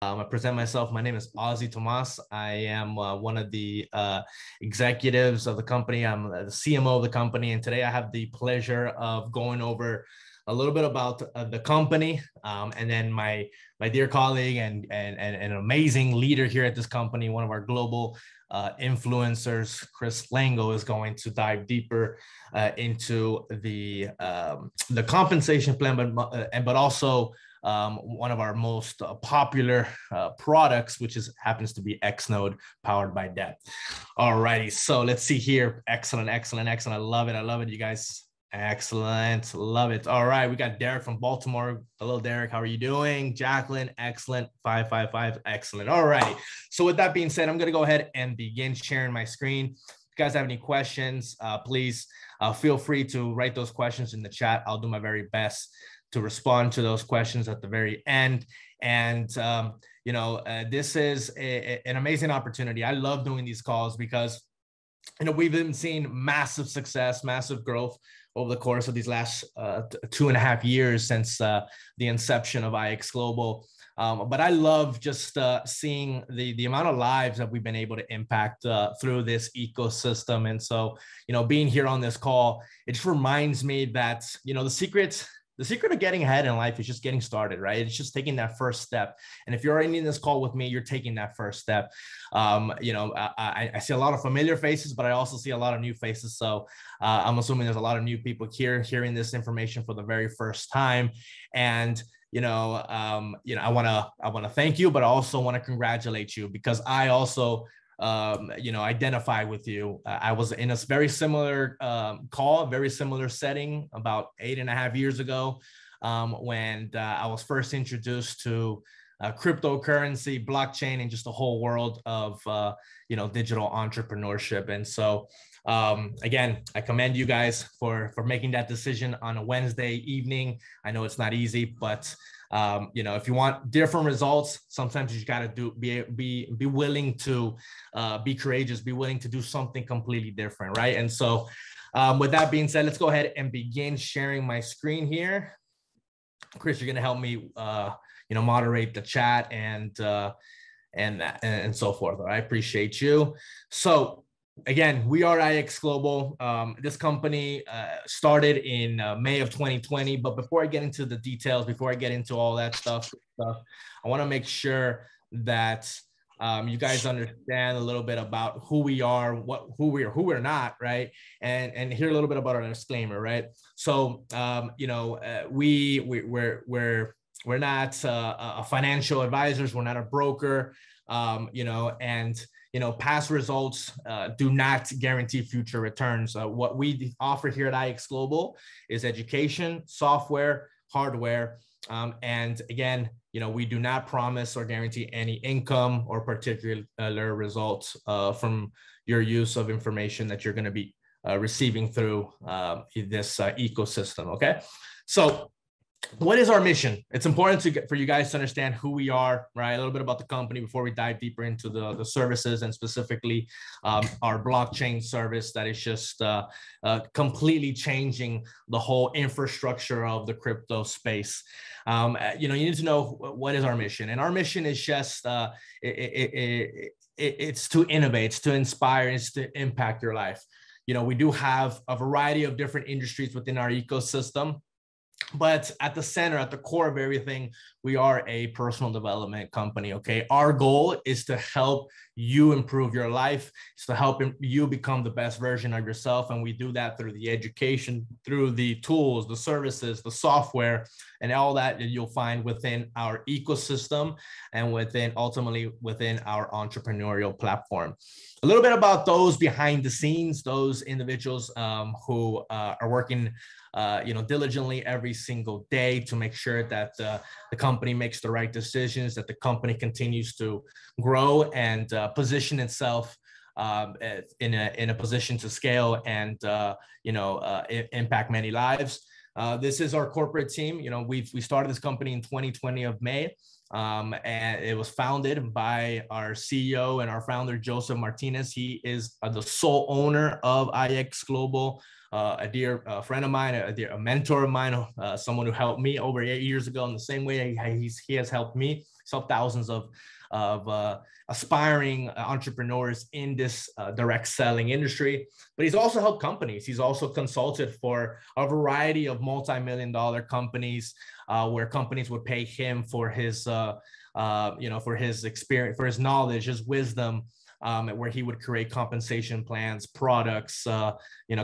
I present myself. My name is Ozzy Tomas. I am one of the executives of the company. I'm the CMO of the company. And today I have the pleasure of going over a little bit about the company. And then my dear colleague and an amazing leader here at this company, one of our global influencers, Chris Lango, is going to dive deeper into the compensation plan, but also one of our most popular products, which happens to be XNode, powered by debt. All righty, so let's see here. Excellent. I love it, you guys. Excellent, love it. All right, we got Derek from Baltimore. Hello, Derek. How are you doing? Jacqueline, excellent. 555, excellent. All righty. So with that being said, I'm going to go ahead and begin sharing my screen. If you guys have any questions, please feel free to write those questions in the chat. I'll do my very best to respond to those questions at the very end. And, this is an amazing opportunity. I love doing these calls because, we've been seeing massive success, massive growth over the course of these last 2.5 years since the inception of IX Global. But I love just seeing the amount of lives that we've been able to impact through this ecosystem. And so, being here on this call, it just reminds me that, the secret of getting ahead in life is just getting started, right? It's just taking that first step. And if you're already in this call with me, you're taking that first step. I see a lot of familiar faces, but I also see a lot of new faces. So I'm assuming there's a lot of new people here hearing this information for the very first time. And I want to thank you, but I also want to congratulate you because I also identify with you. I was in a very similar call, very similar setting about 8.5 years ago when I was first introduced to cryptocurrency, blockchain, and just the whole world of, digital entrepreneurship. And so, again, I commend you guys for making that decision on a Wednesday evening. I know it's not easy, but if you want different results, sometimes you got to be willing to be courageous, be willing to do something completely different, right? And so with that being said, let's go ahead and begin sharing my screen here. Chris, you're going to help me, moderate the chat and so forth. I appreciate you. So again, we are IX Global. This company started in May of 2020. But before I get into the details, before I get into all that stuff, I want to make sure that you guys understand a little bit about who we are, who we're not, right? And hear a little bit about our disclaimer, right? So we're not financial advisors. We're not a broker, past results do not guarantee future returns. What we offer here at IX Global is education, software, hardware. And again, we do not promise or guarantee any income or particular results from your use of information that you're going to be receiving through this ecosystem. Okay. So what is our mission? It's important for you guys to understand who we are, right? A little bit about the company before we dive deeper into the services and specifically our blockchain service that is just completely changing the whole infrastructure of the crypto space. You need to know what is our mission, and our mission is just it's to innovate, it's to inspire, it's to impact your life. We do have a variety of different industries within our ecosystem. But at the center, at the core of everything, we are a personal development company, okay? Our goal is to help you improve your life. It's to help you become the best version of yourself. And we do that through the education, through the tools, the services, the software, and all that you'll find within our ecosystem and ultimately within our entrepreneurial platform. A little bit about those behind the scenes, those individuals who are working diligently every single day to make sure that the company makes the right decisions, that the company continues to grow and position itself in a position to scale and impact many lives. This is our corporate team. We started this company in 2020 of May. And it was founded by our CEO and our founder, Joseph Martinez. He is the sole owner of IX Global, a dear friend of mine, a mentor of mine, someone who helped me over 8 years ago in the same way he has helped me. helped thousands of aspiring entrepreneurs in this direct selling industry. But he's also helped companies. He's also consulted for a variety of multi-million-dollar companies where companies would pay him for his, for his experience, for his knowledge, his wisdom, where he would create compensation plans, products,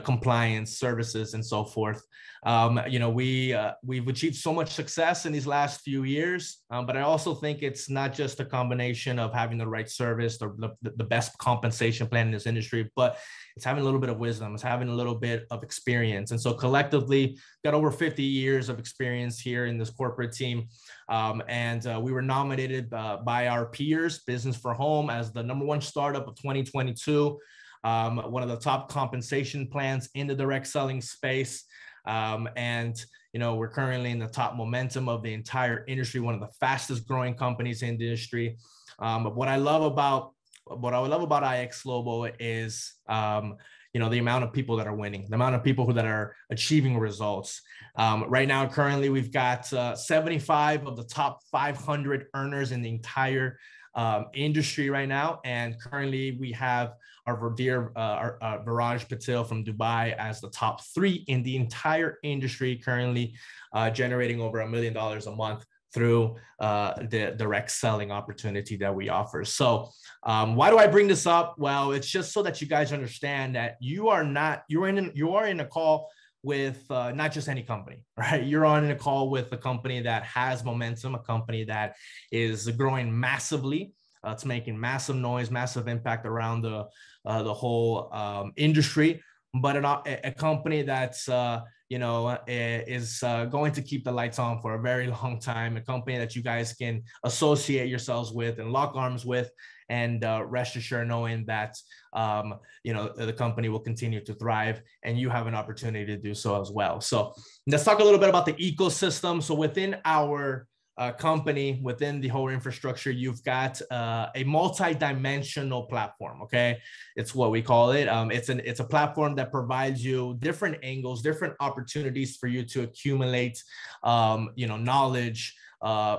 compliance services, and so forth. We've achieved so much success in these last few years, but I also think it's not just a combination of having the right service, the best compensation plan in this industry, but it's having a little bit of wisdom, it's having a little bit of experience. And so collectively, got over 50 years of experience here in this corporate team. We were nominated by our peers, Business for Home, as the #1 startup of 2022, one of the top compensation plans in the direct selling space. We're currently in the top momentum of the entire industry, one of the fastest growing companies in the industry. What I love about IX Global is, the amount of people that are winning, the amount of people that are achieving results. Right now, currently, we've got 75 of the top 500 earners in the entire industry right now. And currently, we have our dear Viraj Patel from Dubai as the top 3 in the entire industry, currently generating over $1 million a month through the direct selling opportunity that we offer. So why do I bring this up? Well, it's just so that you guys understand that you are in a call with not just any company, right? You're on a call with a company that has momentum, a company that is growing massively. It's making massive noise, massive impact around the whole industry, but a company that's is going to keep the lights on for a very long time, a company that you guys can associate yourselves with and lock arms with, and rest assured knowing that the company will continue to thrive and you have an opportunity to do so as well. So let's talk a little bit about the ecosystem. So within our company, within the whole infrastructure, you've got a multi-dimensional platform. Okay, it's what we call it. It's a platform that provides you different angles, different opportunities for you to accumulate, knowledge,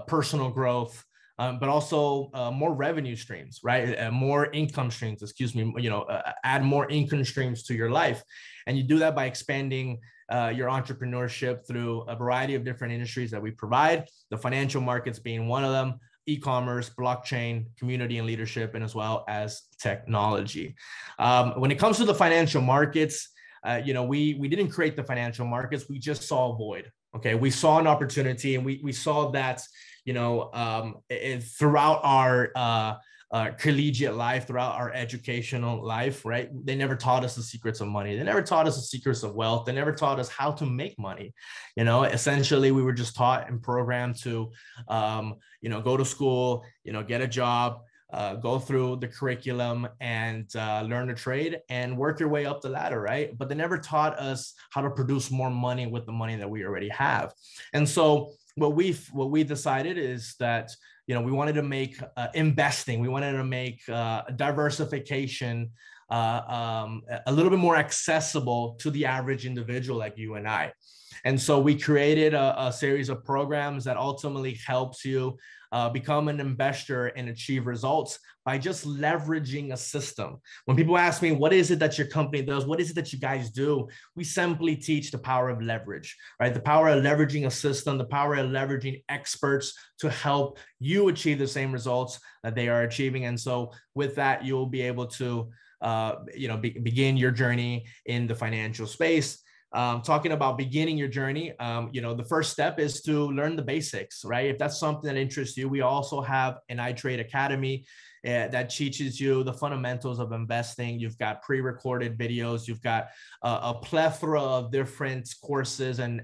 personal growth, but also more revenue streams, right? More income streams, add more income streams to your life. And you do that by expanding your entrepreneurship through a variety of different industries that we provide, the financial markets being one of them, e-commerce, blockchain, community and leadership, and as well as technology. When it comes to the financial markets, we didn't create the financial markets. We just saw a void. Okay, we saw an opportunity, and we saw that, throughout our collegiate life, throughout our educational life, right? They never taught us the secrets of money. They never taught us the secrets of wealth. They never taught us how to make money. Essentially, we were just taught and programmed to, go to school, get a job, go through the curriculum and learn a trade and work your way up the ladder, right? But they never taught us how to produce more money with the money that we already have. And so what we decided is that, we wanted to make investing, we wanted to make diversification a little bit more accessible to the average individual like you and I. And so we created a series of programs that ultimately helps you become an investor and achieve results by just leveraging a system. When people ask me, what is it that your company does? What is it that you guys do? We simply teach the power of leverage, right? The power of leveraging a system, the power of leveraging experts to help you achieve the same results that they are achieving. And so with that, you'll be able to begin your journey in the financial space. Talking about beginning your journey, the first step is to learn the basics, right? If that's something that interests you, we also have an iTrade Academy that teaches you the fundamentals of investing. You've got pre-recorded videos. You've got a plethora of different courses and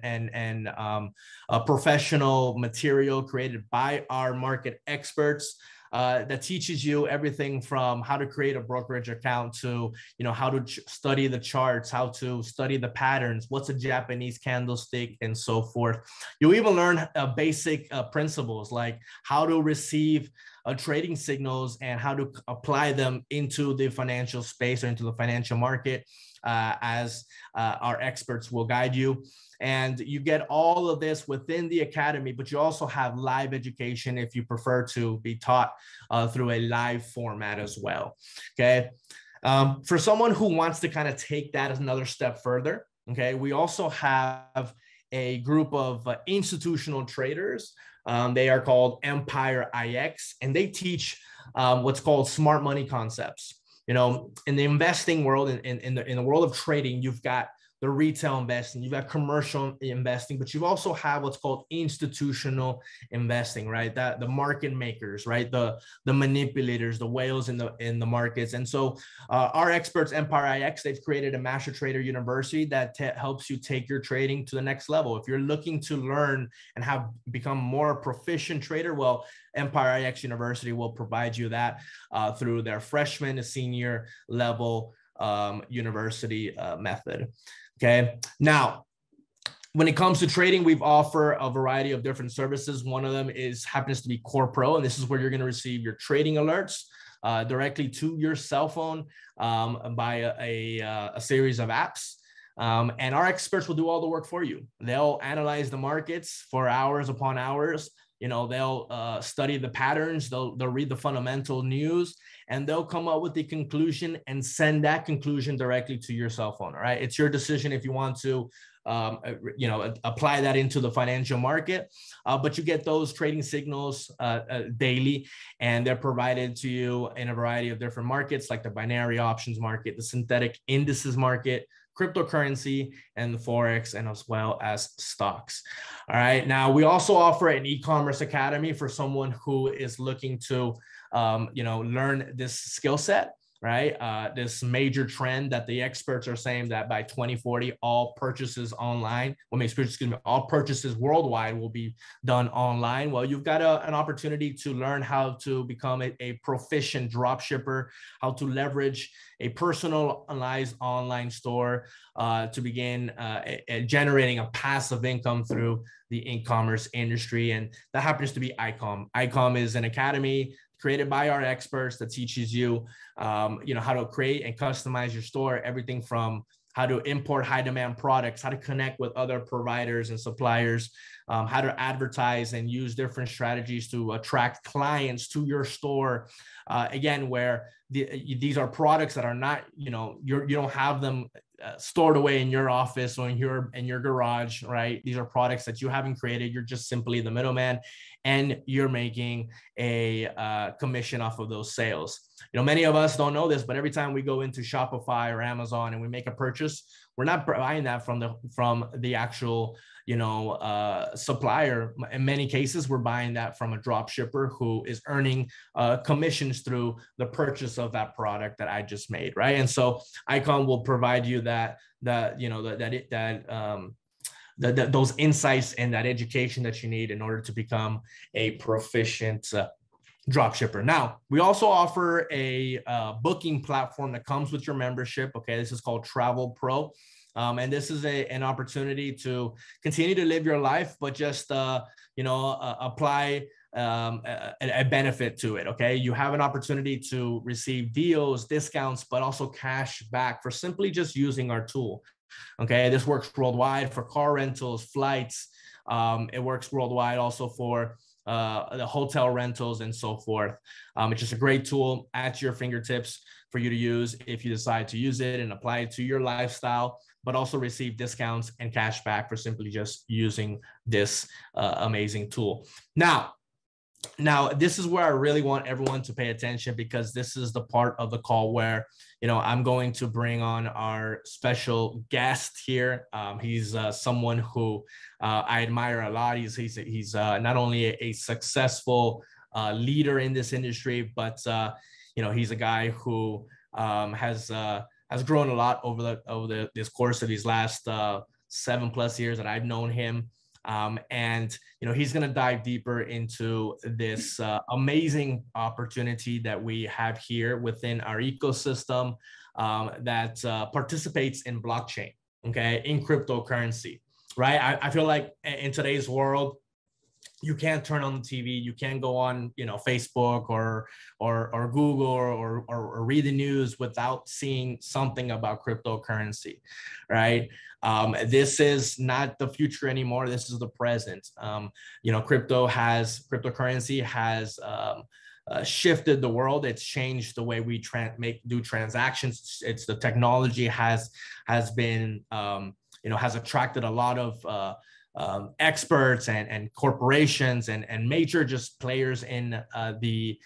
professional material created by our market experts. That teaches you everything from how to create a brokerage account to, how to study the charts, how to study the patterns, what's a Japanese candlestick, and so forth. You'll even learn basic principles like how to receive trading signals and how to apply them into the financial space or into the financial market. as our experts will guide you. And you get all of this within the academy, but you also have live education if you prefer to be taught through a live format as well. Okay. For someone who wants to kind of take that as another step further, okay, we also have a group of institutional traders. They are called Empire IX, and they teach what's called smart money concepts. You know, in the investing world, in the world of trading, you've got the retail investing, you've got commercial investing, but you also have what's called institutional investing, right? That the market makers, right? The manipulators, the whales in the markets. And so our experts, Empire IX, they've created a Master Trader University that helps you take your trading to the next level. If you're looking to learn and become more proficient trader, well, Empire IX University will provide you that through their freshman to senior level university method. Okay. Now, when it comes to trading, we've offered a variety of different services. One of them happens to be Core Pro, and this is where you're going to receive your trading alerts directly to your cell phone by a series of apps. And our experts will do all the work for you. They'll analyze the markets for hours upon hours. You know, they'll study the patterns, they'll read the fundamental news, and they'll come up with the conclusion and send that conclusion directly to your cell phone. All right. It's your decision if you want to, apply that into the financial market, but you get those trading signals daily, and they're provided to you in a variety of different markets, like the binary options market, the synthetic indices market, cryptocurrency, and the Forex, and as well as stocks. All right. Now, we also offer an e-commerce academy for someone who is looking to, learn this skill set, right? This major trend that the experts are saying that by 2040, all purchases online, all purchases worldwide will be done online. Well, you've got an opportunity to learn how to become a proficient drop shipper, how to leverage a personalized online store to begin generating a passive income through the e-commerce industry. And that happens to be ICOM. ICOM is an academy created by our experts that teaches you, how to create and customize your store, everything from how to import high demand products, how to connect with other providers and suppliers, how to advertise and use different strategies to attract clients to your store. Again, where these are products that are not, you don't have them stored away in your office or in your garage, right? These are products that you haven't created. You're just simply the middleman, and you're making a commission off of those sales. Many of us don't know this, but every time we go into Shopify or Amazon and we make a purchase, we're not buying that from the actual, supplier. In many cases, we're buying that from a drop shipper who is earning commissions through the purchase of that product that I just made, right? And so ICON will provide you those insights and that education that you need in order to become a proficient drop shipper. Now, we also offer a booking platform that comes with your membership. Okay, this is called Travel Pro. And this is an opportunity to continue to live your life, but just, apply a benefit to it. Okay. You have an opportunity to receive deals, discounts, but also cash back for simply just using our tool. Okay. This works worldwide for car rentals, flights. It works worldwide also for the hotel rentals and so forth. It's just a great tool at your fingertips for you to use if you decide to use it and apply it to your lifestyle, but also receive discounts and cash back for simply just using this amazing tool. Now, this is where I really want everyone to pay attention, because this is the part of the call where, I'm going to bring on our special guest here. He's someone who I admire a lot. He's not only a successful leader in this industry, but he's a guy who has grown a lot over this course of these last 7+ years that I've known him. And he's going to dive deeper into this amazing opportunity that we have here within our ecosystem that participates in blockchain, okay, in cryptocurrency, right? I feel like in today's world, You can't turn on the TV. You can't go on, Facebook or Google or read the news without seeing something about cryptocurrency, right? This is not the future anymore. This is the present. Cryptocurrency has shifted the world. It's changed the way we do transactions. It's the technology has been has attracted a lot of experts and corporations and major just players in of the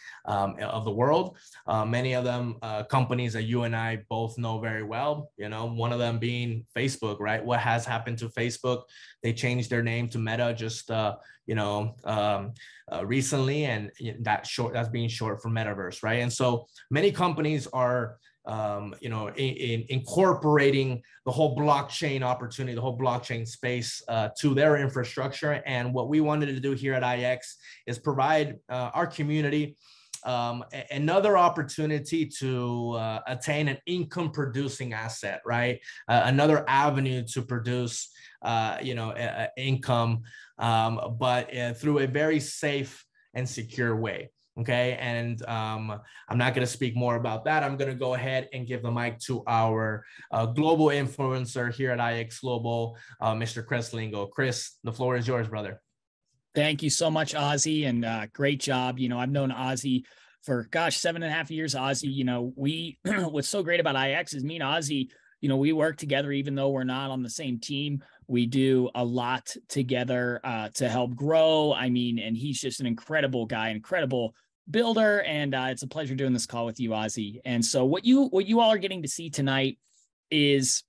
world. Many of them companies that you and I both know very well. One of them being Facebook, right? What has happened to Facebook? They changed their name to Meta just recently, and that's being short for metaverse, right? And so many companies are in incorporating the whole blockchain opportunity, the whole blockchain space to their infrastructure. And what we wanted to do here at IX is provide our community another opportunity to attain an income producing asset, right? Another avenue to produce, income, but through a very safe and secure way. Okay, and I'm not going to speak more about that. I'm going to go ahead and give the mic to our global influencer here at IX Global, Mr. Chris Lingo. Chris, the floor is yours, brother. Thank you so much, Ozzy, and great job. I've known Ozzy for, 7.5 years. Ozzy, we what's so great about IX is me and Ozzy, we work together even though we're not on the same team. We do a lot together to help grow. And he's just an incredible guy, incredible builder, and it's a pleasure doing this call with you, Ozzy. And so what you all are getting to see tonight is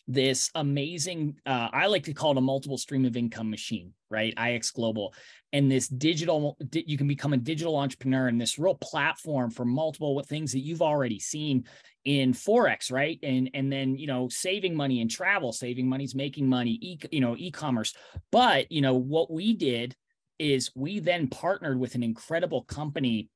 this amazing, I like to call it a multiple stream of income machine, right? IX Global. And this you can become a digital entrepreneur, and this real platform for multiple things that you've already seen in Forex, right? And then, saving money in travel, saving money is making money, e-commerce. But, what we did is we then partnered with an incredible company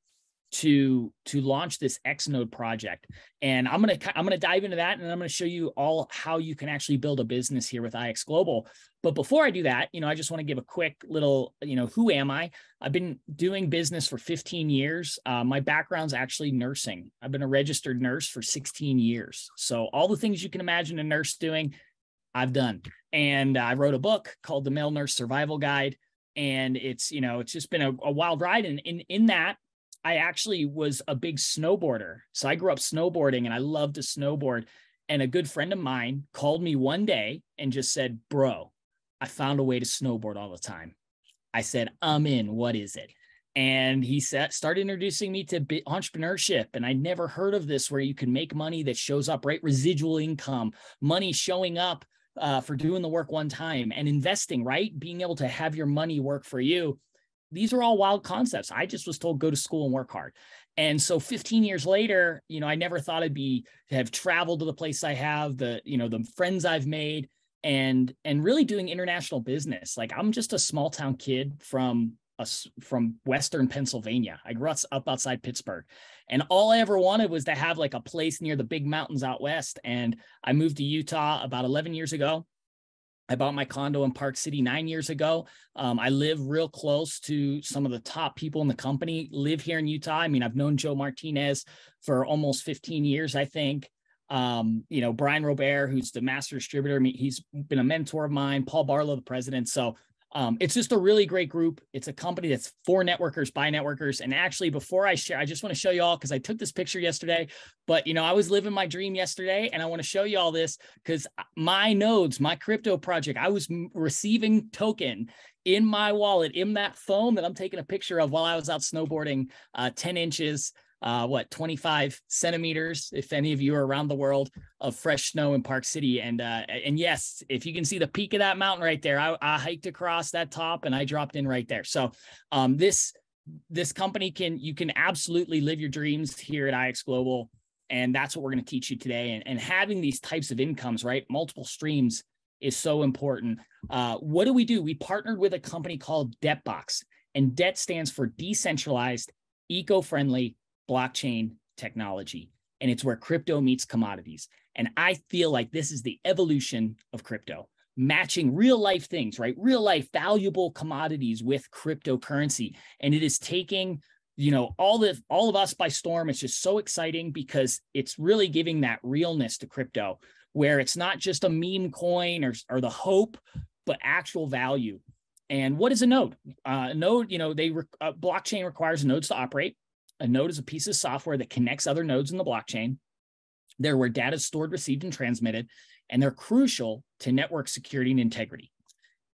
to launch this XNode project. And I'm gonna dive into that, and I'm gonna show you all how you can actually build a business here with IX Global. But before I do that, I just want to give a quick little, who am I? I've been doing business for 15 years. My background's actually nursing. I've been a registered nurse for 16 years. So all the things you can imagine a nurse doing, I've done. And I wrote a book called The Male Nurse Survival Guide. And it's just been a wild ride. And in that, I actually was a big snowboarder. So I grew up snowboarding, and I loved to snowboard. And a good friend of mine called me one day and just said, "Bro, I found a way to snowboard all the time." I said, "I'm in. What is it?" And he started introducing me to entrepreneurship. And I never heard of this, where you can make money that shows up, right? Residual income, money showing up for doing the work one time, and investing, right? Being able to have your money work for you. These are all wild concepts. I just was told, go to school and work hard. And so 15 years later, I never thought I'd have traveled to the place I have, the friends I've made, and really doing international business. Like, I'm just a small town kid from Western Pennsylvania. I grew up outside Pittsburgh, and all I ever wanted was to have like a place near the big mountains out west. And I moved to Utah about 11 years ago. I bought my condo in Park City 9 years ago. I live real close to some of the top people in the company, live here in Utah. I've known Joe Martinez for almost 15 years, I think. Brian Robert, who's the master distributor, he's been a mentor of mine, Paul Barlow, the president. So it's just a really great group. It's a company that's for networkers, by networkers. And actually, before I share, I just want to show you all, because I took this picture yesterday, but I was living my dream yesterday, and I want to show you all this because my nodes, my crypto project, I was receiving token in my wallet, in that phone that I'm taking a picture of while I was out snowboarding, 10 inches, 25 centimeters, if any of you are around the world, of fresh snow in Park City. And yes, if you can see the peak of that mountain right there, I hiked across that top and I dropped in right there. So this company you can absolutely live your dreams here at IX Global. And that's what we're going to teach you today. And having these types of incomes, right? Multiple streams is so important. What do? We partnered with a company called DebtBox, and DEBT stands for Decentralized Eco-Friendly Blockchain Technology. And it's where crypto meets commodities. And I feel like this is the evolution of crypto. matching real life things, right? Real life valuable commodities with cryptocurrency. And it is taking, you know, all of us by storm. It's just so exciting because it's really giving that realness to crypto, where it's not just a meme coin or the hope, but actual value. And what is a node? A node, you know, blockchain requires nodes to operate. A node is a piece of software that connects other nodes in the blockchain. They're where data is stored, received, and transmitted, and they're crucial to network security and integrity.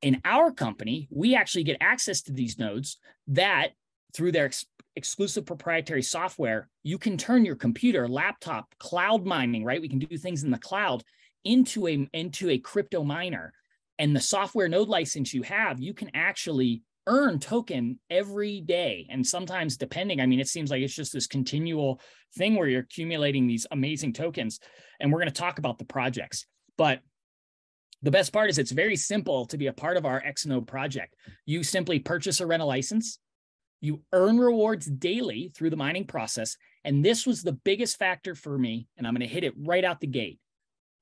In our company, we actually get access to these nodes that, through their exclusive proprietary software, you can turn your computer, laptop, cloud mining, right? We can do things in the cloud into a crypto miner. And the software node license you have, you can actually earn token every day. And sometimes, depending, I mean, it seems like it's just this continual thing where you're accumulating these amazing tokens. And we're going to talk about the projects. But the best part is it's very simple to be a part of our XNode project. You simply purchase or rent a license. You earn rewards daily through the mining process. And this was the biggest factor for me, and I'm going to hit it right out the gate.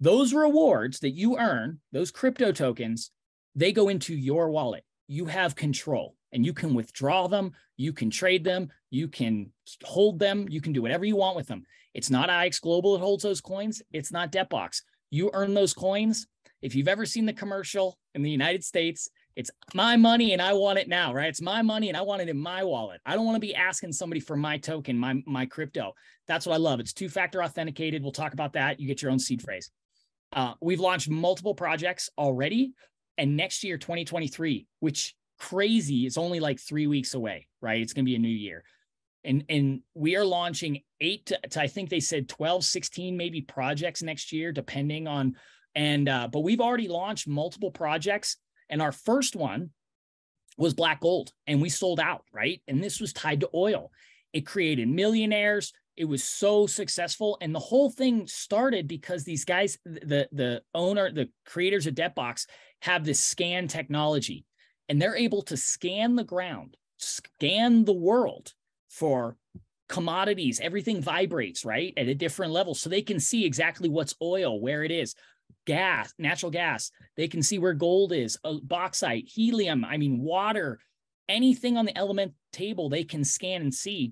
Those rewards that you earn, those crypto tokens, they go into your wallet. You have control, and you can withdraw them. You can trade them. You can hold them. You can do whatever you want with them. It's not IX Global that holds those coins. It's not BLOX. You earn those coins. If you've ever seen the commercial in the United States, it's my money and I want it now, right? It's my money and I want it in my wallet. I don't want to be asking somebody for my token, my crypto. That's what I love. It's two-factor authenticated. We'll talk about that. You get your own seed phrase. We've launched multiple projects already. And next year, 2023, which crazy, is only like 3 weeks away, right? It's going to be a new year. And we are launching 8 to I think they said 12, 16 maybe projects next year, depending on, but we've already launched multiple projects. And our first one was black gold, and we sold out, right? And this was tied to oil. It created millionaires. It was so successful. And the whole thing started because these guys, the creators of BLOX, have this scan technology, and they're able to scan the ground, scan the world for commodities. Everything vibrates, right, at a different level. So they can see exactly what's oil, where it is, gas, natural gas. They can see where gold is, bauxite, helium, I mean, water, anything on the element table, they can scan and see.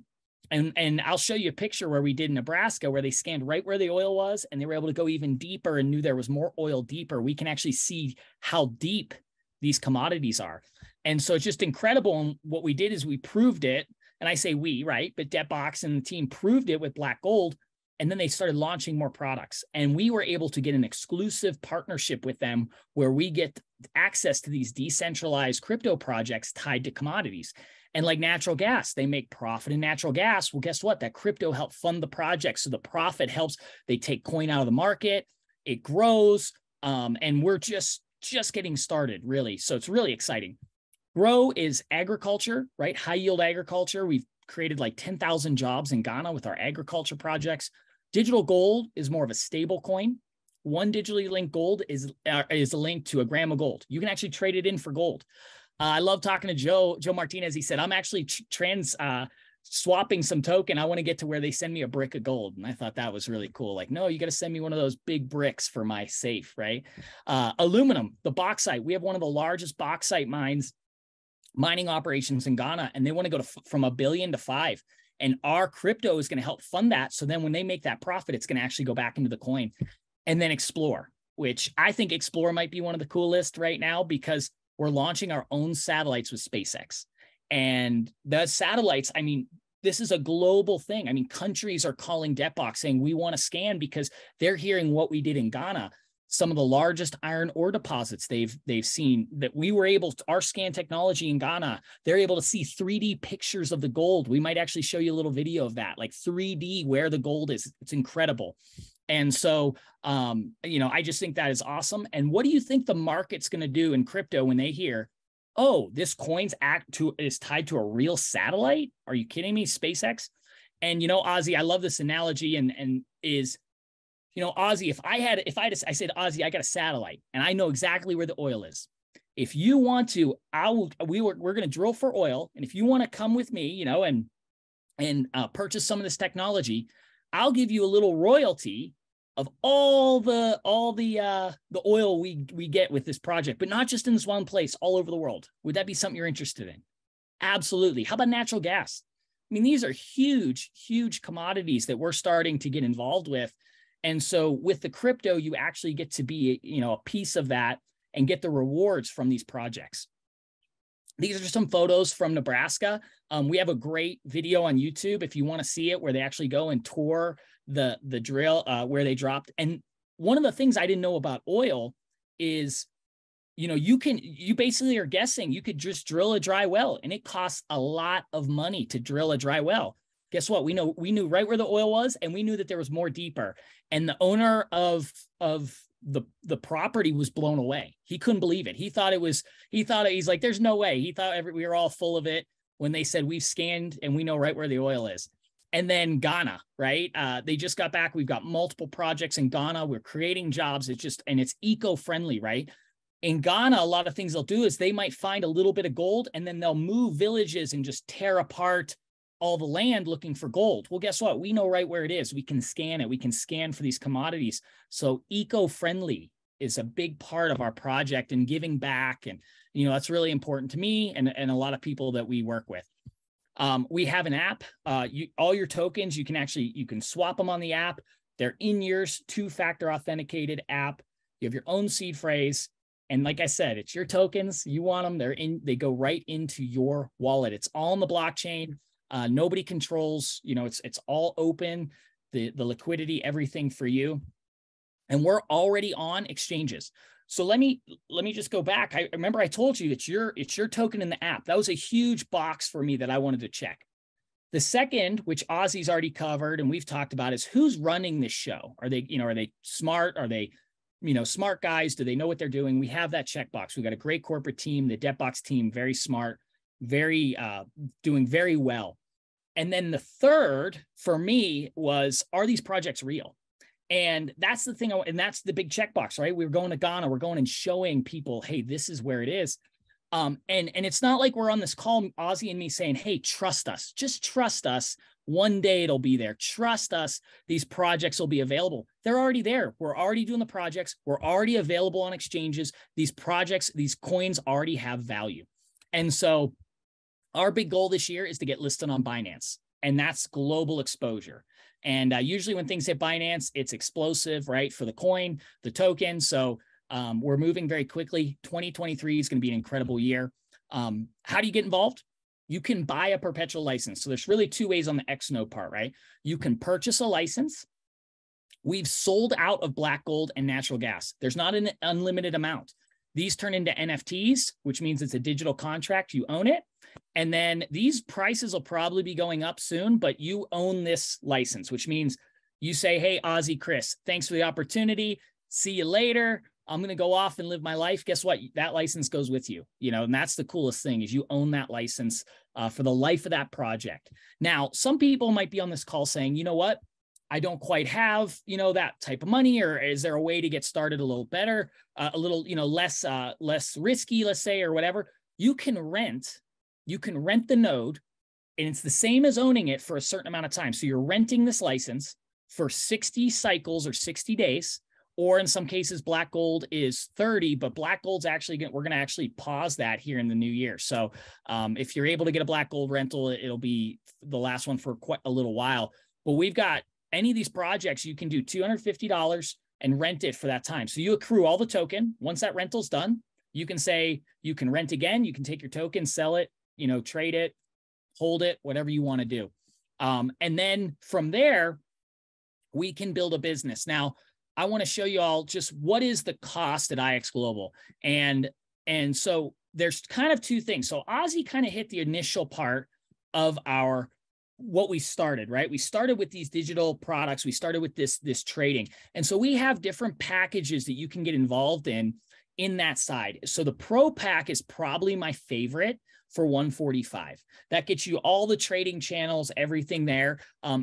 And I'll show you a picture where we did in Nebraska, where they scanned right where the oil was, and they were able to go even deeper and knew there was more oil deeper. We can actually see how deep these commodities are. And so it's just incredible. And what we did is we proved it. And I say we, right? But BLOX and the team proved it with black gold. And then they started launching more products. And we were able to get an exclusive partnership with them where we get access to these decentralized crypto projects tied to commodities. And like natural gas, they make profit in natural gas. Well, guess what? That crypto helped fund the project. So the profit helps. They take coin out of the market. It grows. And we're just getting started, really. So it's really exciting. Grow is agriculture, right? High yield agriculture. We've created like 10,000 jobs in Ghana with our agriculture projects. Digital gold is more of a stable coin. One digitally linked gold is a link to a gram of gold. You can actually trade it in for gold. I love talking to Joe Martinez. He said, I'm actually swapping some token. I want to get to where they send me a brick of gold. And I thought that was really cool. Like, no, you got to send me one of those big bricks for my safe, right? Aluminum, the bauxite. We have one of the largest bauxite mining operations in Ghana, and they want to go from 1 billion to 5. And our crypto is going to help fund that. So then when they make that profit, it's going to actually go back into the coin. And then Explore, which I think Explore might be one of the coolest right now, because we're launching our own satellites with SpaceX. And the satellites, I mean, this is a global thing. I mean, countries are calling BLOX saying we want to scan because they're hearing what we did in Ghana. Some of the largest iron ore deposits they've seen, that we were able to, our scan technology in Ghana, they're able to see 3D pictures of the gold. We might actually show you a little video of that, like 3D where the gold is. It's incredible. And so, I just think that is awesome. And what do you think the market's going to do in crypto when they hear, oh, this coin's is tied to a real satellite? Are you kidding me? SpaceX? And, Ozzy, I love this analogy and is, Ozzy, I said, Ozzy, I got a satellite and I know exactly where the oil is. If you want to, we're going to drill for oil. And if you want to come with me, and purchase some of this technology, I'll give you a little royalty of all the oil we get with this project, but not just in this one place, all over the world. Would that be something you're interested in? Absolutely. How about natural gas? I mean, these are huge, huge commodities that we're starting to get involved with. And so with the crypto, you actually get to be, a piece of that and get the rewards from these projects. These are some photos from Nebraska. We have a great video on YouTube if you want to see it, where they actually go and tour the drill where they dropped. And one of the things I didn't know about oil is, you basically are guessing you could just drill a dry well, and it costs a lot of money to drill a dry well. Guess what? We knew right where the oil was, and we knew that there was more deeper. And the owner of the property was blown away. He couldn't believe it. He's like, there's no way. He thought we were all full of it when they said we've scanned and we know right where the oil is. And then Ghana, right? They just got back. We've got multiple projects in Ghana. We're creating jobs. It's eco-friendly, right? In Ghana, a lot of things they'll do is they might find a little bit of gold, and then they'll move villages and just tear apart all the land looking for gold. Well, guess what? We know right where it is. We can scan it. We can scan for these commodities. So eco-friendly is a big part of our project and giving back. And, that's really important to me and a lot of people that we work with. We have an app. All your tokens, you can swap them on the app. They're in yours, 2-factor authenticated app. You have your own seed phrase. And like I said, it's your tokens. You want them. They go right into your wallet. It's all on the blockchain. Nobody controls, it's all open, the liquidity, everything for you. And we're already on exchanges. So let me just go back. I remember I told you it's your token in the app. That was a huge box for me that I wanted to check. The second, which Ozzy's already covered and we've talked about, is who's running this show. Are they smart? Are they, smart guys? Do they know what they're doing? We have that checkbox. We've got a great corporate team, the DebtBox team, very smart, doing very well. And then the third for me was, are these projects real? And that's the thing. And that's the big checkbox, right? We're going to Ghana. We're going and showing people, hey, this is where it is. And it's not like we're on this call, Ozzy and me saying, hey, trust us, just trust us. One day it'll be there. Trust us. These projects will be available. They're already there. We're already doing the projects. We're already available on exchanges. These projects, these coins already have value. And so our big goal this year is to get listed on Binance, and that's global exposure. And usually when things hit Binance, it's explosive, right? For the coin, the token. So we're moving very quickly. 2023 is going to be an incredible year. How do you get involved? You can buy a perpetual license. So there's really 2 ways on the XNode part, right? You can purchase a license. We've sold out of black gold and natural gas. There's not an unlimited amount. These turn into NFTs, which means it's a digital contract. You own it. And then these prices will probably be going up soon, but you own this license, which means you say, hey, Ozzy, Chris, thanks for the opportunity. See you later. I'm going to go off and live my life. Guess what? That license goes with you, and that's the coolest thing is you own that license for the life of that project. Now, some people might be on this call saying, you know what? I don't quite have, that type of money, or is there a way to get started a little better, a little, less risky, let's say, or whatever? You can rent the node, and it's the same as owning it for a certain amount of time. So you're renting this license for 60 cycles or 60 days, or in some cases, black gold is 30, but black gold's we're going to actually pause that here in the new year. So if you're able to get a black gold rental, it'll be the last one for quite a little while. But we've got any of these projects, you can do $250 and rent it for that time. So you accrue all the token. Once that rental's done, you can say you can rent again. You can take your token, sell it, trade it, hold it, whatever you want to do. And then from there, we can build a business. Now, I want to show you all just what is the cost at IX Global. And so there's kind of 2 things. So Ozzy kind of hit the initial part of what we started, right? We started with these digital products. We started with this trading. And so we have different packages that you can get involved in that side. So the Pro Pack is probably my favorite for $145. That gets you all the trading channels, everything there.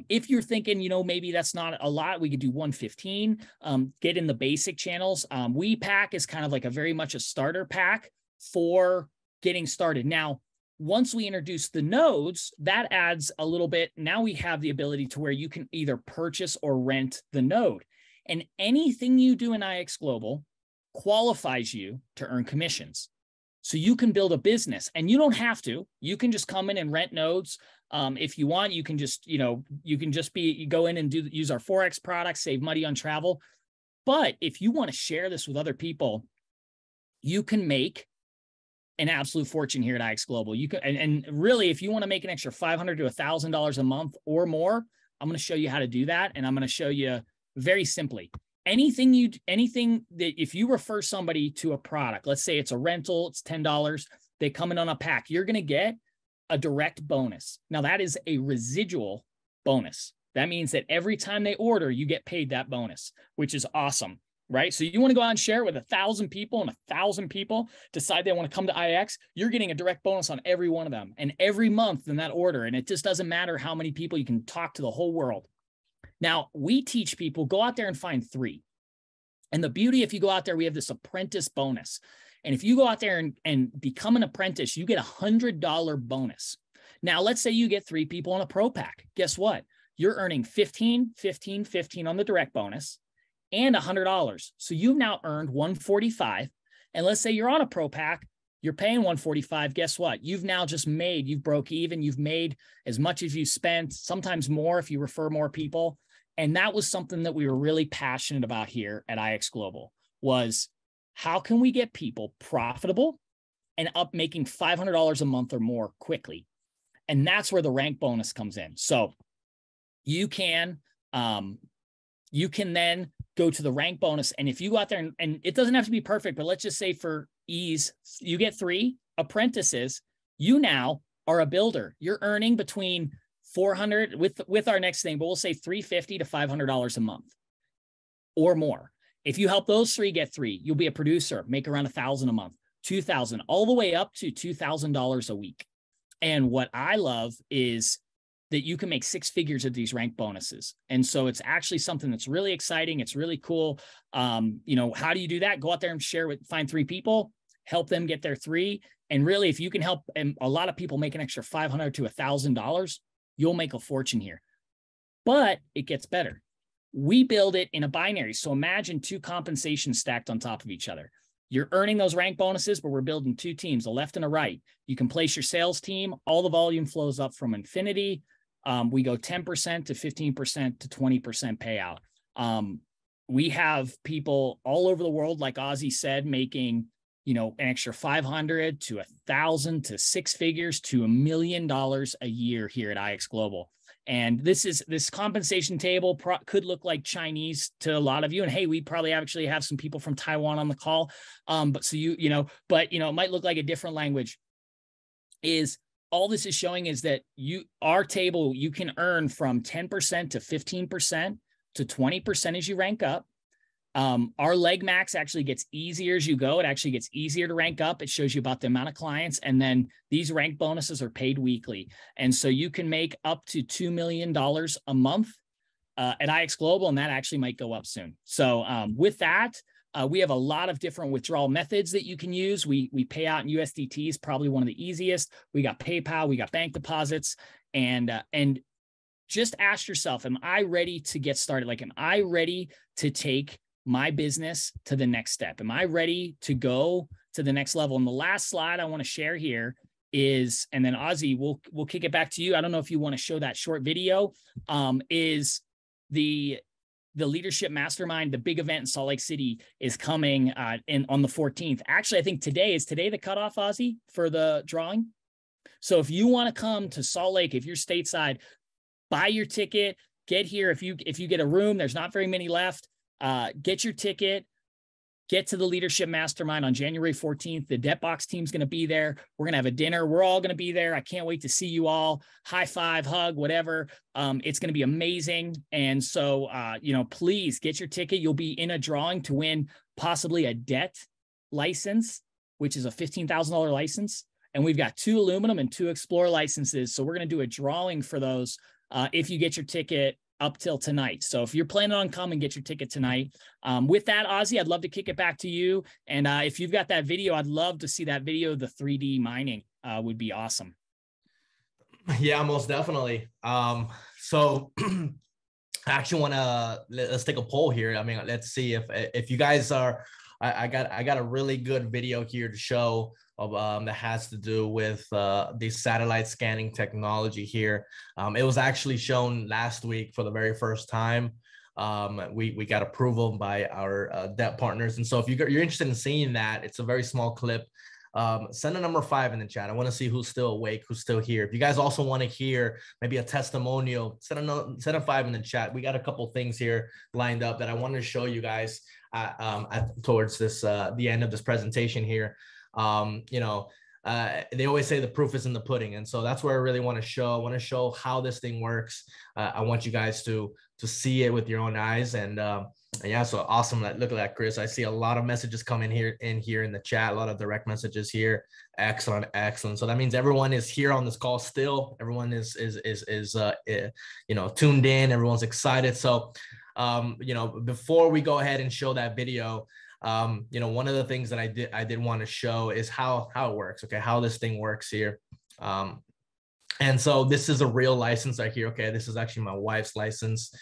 If you're thinking, maybe that's not a lot, we could do $115, get in the basic channels. We Pack is kind of like very much a starter pack for getting started. Now, once we introduce the nodes, that adds a little bit. Now we have the ability to where you can either purchase or rent the node. And anything you do in IX Global qualifies you to earn commissions. So you can build a business, and you don't have to. You can just come in and rent nodes. If you want, you can just, you go in and use our Forex products, save money on travel. But if you want to share this with other people, you can make an absolute fortune here at IX Global. You can, and really, if you want to make an extra $500 to $1,000 a month or more, I'm going to show you how to do that. And I'm going to show you very simply. Anything that if you refer somebody to a product, let's say it's a rental, it's $10, they come in on a pack, you're going to get a direct bonus. Now that is a residual bonus. That means that every time they order, you get paid that bonus, which is awesome, right? So you want to go out and share it with 1,000 people, and 1,000 people decide they want to come to IX, you're getting a direct bonus on every one of them, and every month in that order. And it just doesn't matter how many people, you can talk to the whole world. Now, we teach people, go out there and find 3. And the beauty, if you go out there, we have this apprentice bonus. And if you go out there and become an apprentice, you get a $100 bonus. Now, let's say you get 3 people on a pro pack. Guess what? You're earning 15, 15, 15 on the direct bonus and $100. So you've now earned $145. And let's say you're on a pro pack, you're paying $145. Guess what? You've now just made, you've broke even. You've made as much as you spent, sometimes more if you refer more people. And that was something that we were really passionate about here at IX Global, was how can we get people profitable and up making $500 a month or more quickly? And that's where the rank bonus comes in. So you can then go to the rank bonus. And if you go out there and it doesn't have to be perfect, but let's just say for ease, you get 3 apprentices, you now are a builder. You're earning between $400 with our next thing, but we'll say $350 to $500 a month or more. If you help those 3 get 3, you'll be a producer, make around $1,000 a month, $2,000, all the way up to $2,000 a week. And what I love is that you can make 6 figures of these rank bonuses. And so it's actually something that's really exciting. It's really cool. How do you do that? Go out there and find 3 people, help them get their 3. And really, if you can help a lot of people make an extra $500 to $1,000, you'll make a fortune here. But it gets better. We build it in a binary. So imagine 2 compensations stacked on top of each other. You're earning those rank bonuses, but we're building 2 teams, a left and a right. You can place your sales team. All the volume flows up from infinity. We go 10% to 15% to 20% payout. We have people all over the world, like Ozzy said, making an extra 500 to 1,000 to 6 figures to $1 million a year here at IX Global. And this compensation table could look like Chinese to a lot of you. And hey, we probably actually have some people from Taiwan on the call. But it might look like a different language. All this is showing is that our table, you can earn from 10% to 15% to 20% as you rank up. Our leg max actually gets easier as you go. It actually gets easier to rank up. It shows you about the amount of clients. And then these rank bonuses are paid weekly. And so you can make up to $2 million a month at IX Global, and that actually might go up soon. So with that, we have a lot of different withdrawal methods that you can use. We pay out in USDT, probably one of the easiest. We got PayPal, we got bank deposits, and just ask yourself, am I ready to get started? Like, am I ready to take my business to the next step? Am I ready to go to the next level? And the last slide I want to share here is, and then Ozzy, we'll kick it back to you. I don't know if you want to show that short video, is the Leadership Mastermind. The big event in Salt Lake City is coming on the 14th. Actually, I think today the cutoff, Ozzy, for the drawing. So if you want to come to Salt Lake, if you're stateside, buy your ticket, get here. If you get a room, there's not very many left. Get your ticket, get to the Leadership Mastermind on January 14th. The Debt Box team's going to be there. We're going to have a dinner. We're all going to be there. I can't wait to see you all. High five, hug, whatever. It's going to be amazing. And so, please get your ticket. You'll be in a drawing to win possibly a debt license, which is a $15,000 license. And we've got 2 aluminum and 2 Explorer licenses. So we're going to do a drawing for those if you get your ticket up till tonight. So if you're planning on coming, get your ticket tonight. With that, Ozzy, I'd love to kick it back to you. And if you've got that video, I'd love to see that video. The 3D mining would be awesome. Yeah, most definitely. So I actually want to let's take a poll here. I mean, let's see if you guys are. I got a really good video here to show of that has to do with the satellite scanning technology here. It was actually shown last week for the very first time. We got approval by our debt partners, and so if you're interested in seeing that, it's a very small clip. Send a number 5 in the chat. I want to see who's still awake, who's still here. If you guys also want to hear maybe a testimonial, send a 5 in the chat. We got a couple things here lined up that I wanted to show you guys towards this the end of this presentation here. You know, they always say the proof is in the pudding, and so that's where I really want to show. I want to show how this thing works. I want you guys to see it with your own eyes, and yeah, so awesome. Look at that, Chris. I see a lot of messages coming here in the chat, a lot of direct messages here. Excellent, excellent. So that means everyone is here on this call still. Everyone is you know, tuned in. Everyone's excited. So you know, before we go ahead and show that video, you know, one of the things that I did want to show is how it works. Okay, how this thing works here. And so this is a real license right here. Okay, this is actually my wife's license.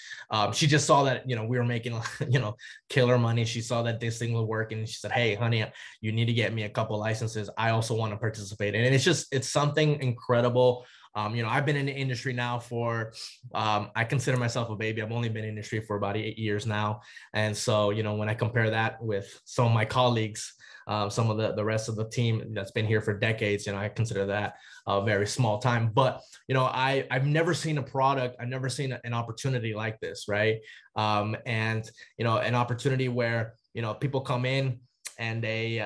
She just saw that, you know, we were making, you know, killer money. She saw that this thing was working, and she said, "Hey, honey, you need to get me a couple licenses. I also want to participate." And it's something incredible. You know, I've been in the industry now for, I consider myself a baby. I've only been in the industry for about 8 years now. And so, you know, when I compare that with some of my colleagues, some of the rest of the team that's been here for decades, you know, I consider that a very small time. But, you know, I've never seen a product, I've never seen an opportunity like this, right? And, you know, an opportunity where, you know, people come in and they,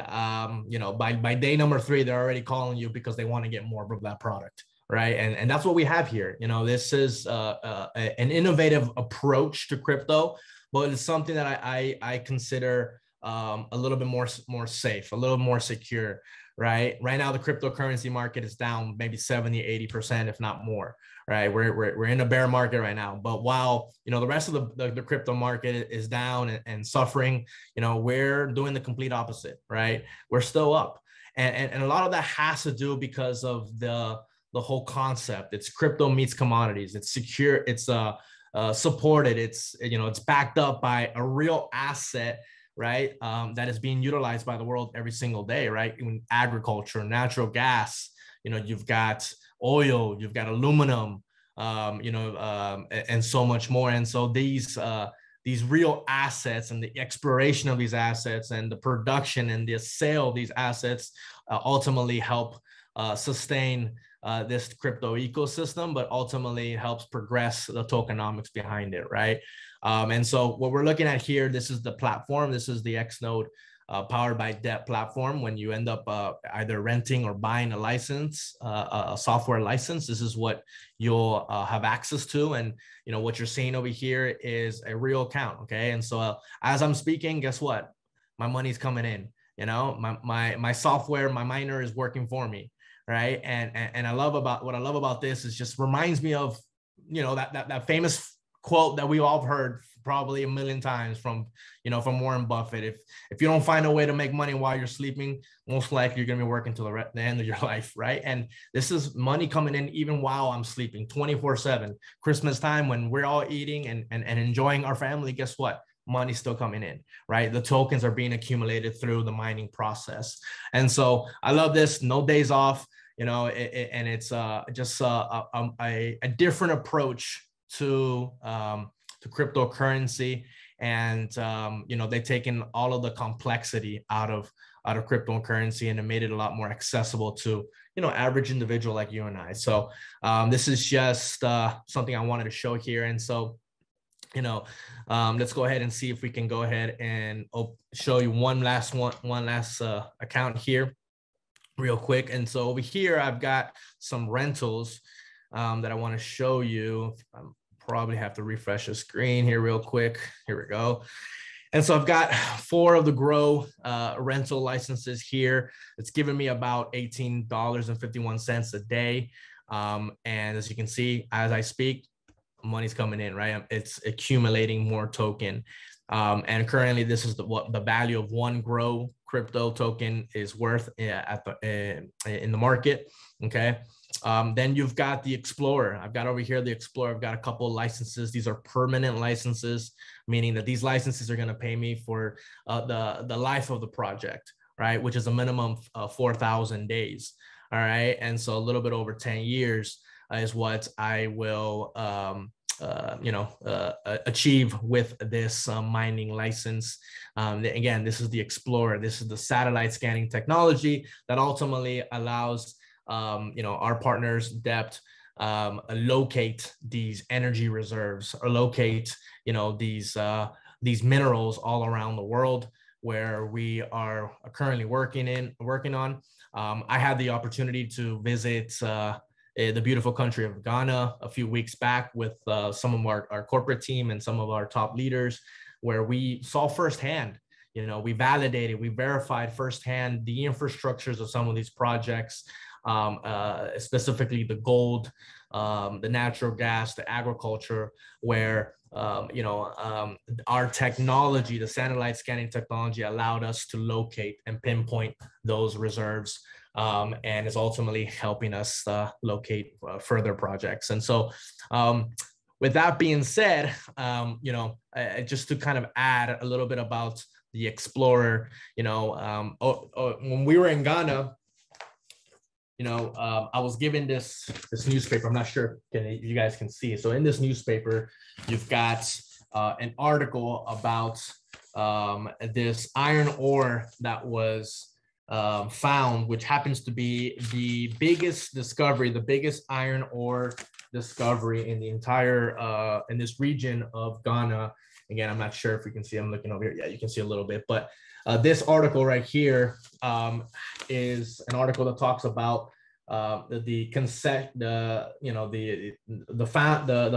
you know, by day number 3, they're already calling you because they want to get more of that product. Right. And that's what we have here. You know, this is an innovative approach to crypto, but it's something that I consider a little bit more safe, a little more secure. Right now, the cryptocurrency market is down maybe 70-80%, if not more. Right. We're in a bear market right now. But while, you know, the rest of the crypto market is down and suffering, you know, we're doing the complete opposite. Right. We're still up. And a lot of that has to do because of the whole concept. It's crypto meets commodities. It's secure. It's supported. It's, you know, it's backed up by a real asset, right? That is being utilized by the world every single day, right? In agriculture, natural gas, you know, you've got oil, you've got aluminum, you know, and so much more. And so these real assets and the exploration of these assets and the production and the sale of these assets ultimately help sustain this crypto ecosystem, but ultimately helps progress the tokenomics behind it, right? And so what we're looking at here, this is the platform. This is the XNode powered by debt platform. When you end up either renting or buying a license, a software license, this is what you'll have access to. And, you know, what you're seeing over here is a real account, okay? And so as I'm speaking, guess what? My money's coming in. You know, my software, my miner is working for me. Right. And I love about this is just reminds me of, you know, that famous quote that we all heard probably a million times from, you know, from Warren Buffett. If you don't find a way to make money while you're sleeping, most likely you're going to be working till the end of your life. Right. And this is money coming in even while I'm sleeping 24/7. Christmas time when we're all eating and enjoying our family. Guess what? Money's still coming in, right? The tokens are being accumulated through the mining process. And so I love this. No days off. You know, and it's just a different approach to cryptocurrency, and you know, they've taken all of the complexity out of cryptocurrency and it made it a lot more accessible to, you know, average individual like you and I. So this is just something I wanted to show here, and so, you know, let's go ahead and see if we can go ahead and show you one last account here real quick. And so over here, I've got some rentals that I want to show you. I probably have to refresh the screen here real quick. Here we go. And so I've got 4 of the Grow rental licenses here. It's giving me about $18.51 a day. And as you can see, as I speak, money's coming in, right? It's accumulating more token. And currently, this is what the value of one Grow crypto token is worth in the market. Okay. Then you've got the Explorer. I've got over here the Explorer. I've got a couple of licenses. These are permanent licenses, meaning that these licenses are going to pay me for the life of the project, right? Which is a minimum of 4,000 days. All right. And so a little bit over 10 years is what I will achieve with this mining license. Again, this is the Explorer. This is the satellite scanning technology that ultimately allows our partners, Depth, locate these energy reserves or locate these minerals all around the world where we are currently working on. I had the opportunity to visit the beautiful country of Ghana a few weeks back with some of our corporate team and some of our top leaders, where we saw firsthand, we validated, we verified firsthand the infrastructures of some of these projects, specifically the gold, the natural gas, the agriculture, where our technology, the satellite scanning technology, allowed us to locate and pinpoint those reserves, and is ultimately helping us locate further projects. And so with that being said, just to kind of add a little bit about the Explorer, when we were in Ghana, I was given this newspaper. I'm not sure if you guys can see. So in this newspaper, you've got an article about this iron ore that was found, which happens to be the biggest discovery, the biggest iron ore discovery in the entire in this region of Ghana. Again, I'm not sure if you can see. I'm looking over here. Yeah, you can see a little bit, but this article right here is an article that talks about the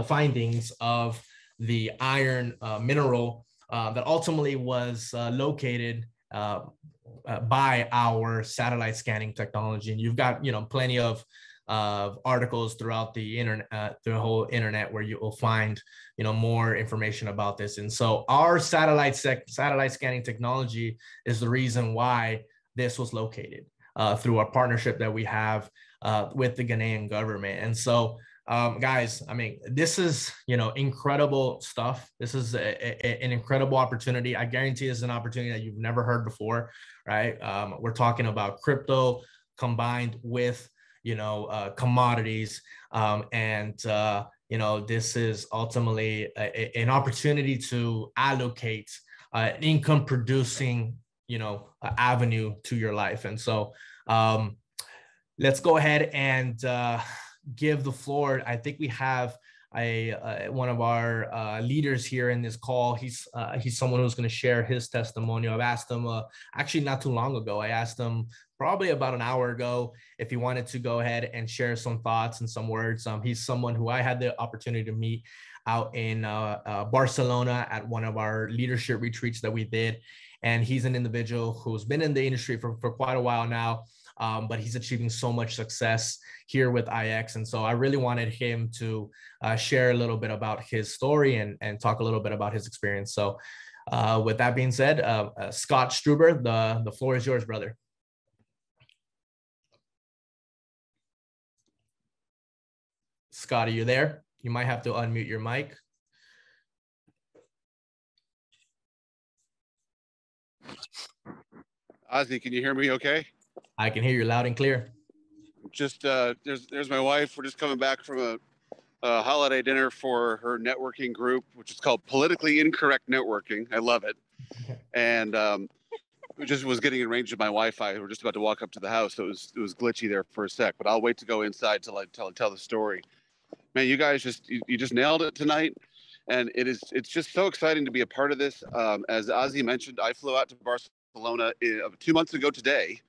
findings of the iron mineral that ultimately was located by our satellite scanning technology. And you've got plenty of articles throughout the internet, the whole internet, where you will find more information about this. And so our satellite scanning technology is the reason why this was located through our partnership that we have with the Ghanaian government. And so guys, I mean, this is incredible stuff. This is an incredible opportunity. I guarantee this is an opportunity that you've never heard before, right? We're talking about crypto combined with commodities, and this is ultimately an opportunity to allocate an income producing avenue to your life. And so let's go ahead and give the floor. I think we have one of our leaders here in this call. He's someone who's going to share his testimonial. I've asked him actually not too long ago. I asked him probably about an hour ago if he wanted to go ahead and share some thoughts and some words. He's someone who I had the opportunity to meet out in Barcelona at one of our leadership retreats that we did. And he's an individual who's been in the industry for quite a while now. But he's achieving so much success here with IX. And so I really wanted him to share a little bit about his story and talk a little bit about his experience. So with that being said, Scott Struber, the floor is yours, brother. Scott, are you there? You might have to unmute your mic. Ozzy, can you hear me okay? I can hear you loud and clear. Just there's my wife. We're just coming back from a holiday dinner for her networking group, which is called Politically Incorrect Networking. I love it. And we just was getting in range of my Wi-Fi. We're just about to walk up to the house, so it was glitchy there for a sec. But I'll wait to go inside till I tell the story. Man, you guys you just nailed it tonight, and it's just so exciting to be a part of this. As Ozzy mentioned, I flew out to Barcelona 2 months ago today.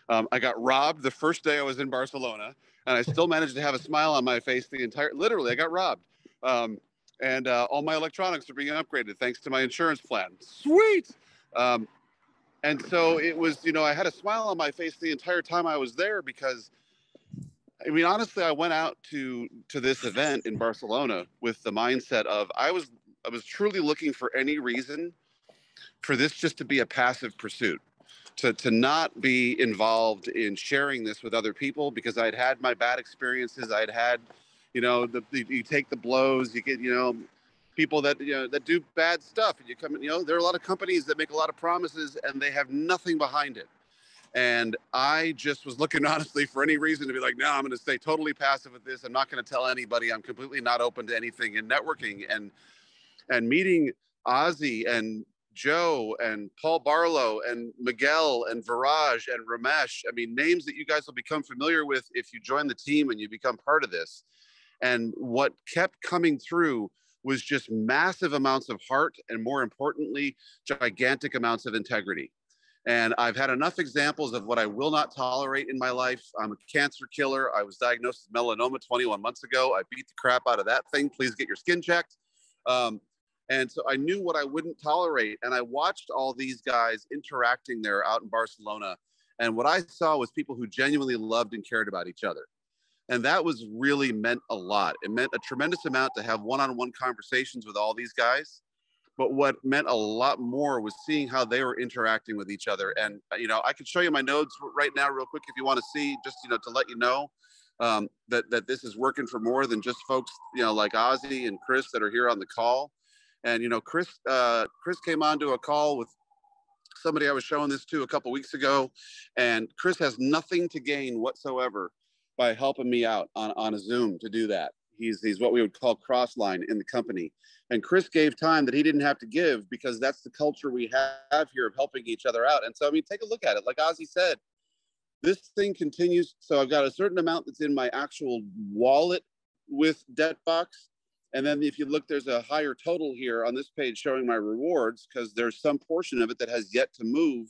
I got robbed the first day I was in Barcelona, and I still managed to have a smile on my face literally, I got robbed. And all my electronics are being upgraded thanks to my insurance plan. Sweet. And so it was, I had a smile on my face the entire time I was there because, I mean, honestly, I went out to this event in Barcelona with the mindset of I was truly looking for any reason for this just to be a passive pursuit, to not be involved in sharing this with other people, because I'd had my bad experiences. I'd had, you know, you take the blows, you get, you know, people that, you know, that do bad stuff, and you come, you know, there are a lot of companies that make a lot of promises and they have nothing behind it. And I just was looking, honestly, for any reason to be like, no, I'm going to stay totally passive with this. I'm not going to tell anybody. I'm completely not open to anything in networking. And meeting Ozzy and Joe and Paul Barlow and Miguel and Viraj and Ramesh, I mean, names that you guys will become familiar with if you join the team and you become part of this. And what kept coming through was just massive amounts of heart, and more importantly, gigantic amounts of integrity. And I've had enough examples of what I will not tolerate in my life. I'm a cancer killer. I was diagnosed with melanoma 21 months ago. I beat the crap out of that thing. Please get your skin checked. And so I knew what I wouldn't tolerate. And I watched all these guys interacting there out in Barcelona. And what I saw was people who genuinely loved and cared about each other. And that was really meant a lot. It meant a tremendous amount to have one-on-one conversations with all these guys. But what meant a lot more was seeing how they were interacting with each other. And, you know, I could show you my nodes right now real quick if you want to see, just, you know, to let you know that this is working for more than just folks, you know, like Ozzy and Chris that are here on the call. And, you know, Chris came onto a call with somebody I was showing this to a couple weeks ago. And Chris has nothing to gain whatsoever by helping me out on a Zoom to do that. He's what we would call cross-line in the company. And Chris gave time that he didn't have to give, because that's the culture we have here of helping each other out. And so, I mean, take a look at it. Like Ozzy said, this thing continues. So I've got a certain amount that's in my actual wallet with DebtBox. And then if you look, there's a higher total here on this page showing my rewards, because there's some portion of it that has yet to move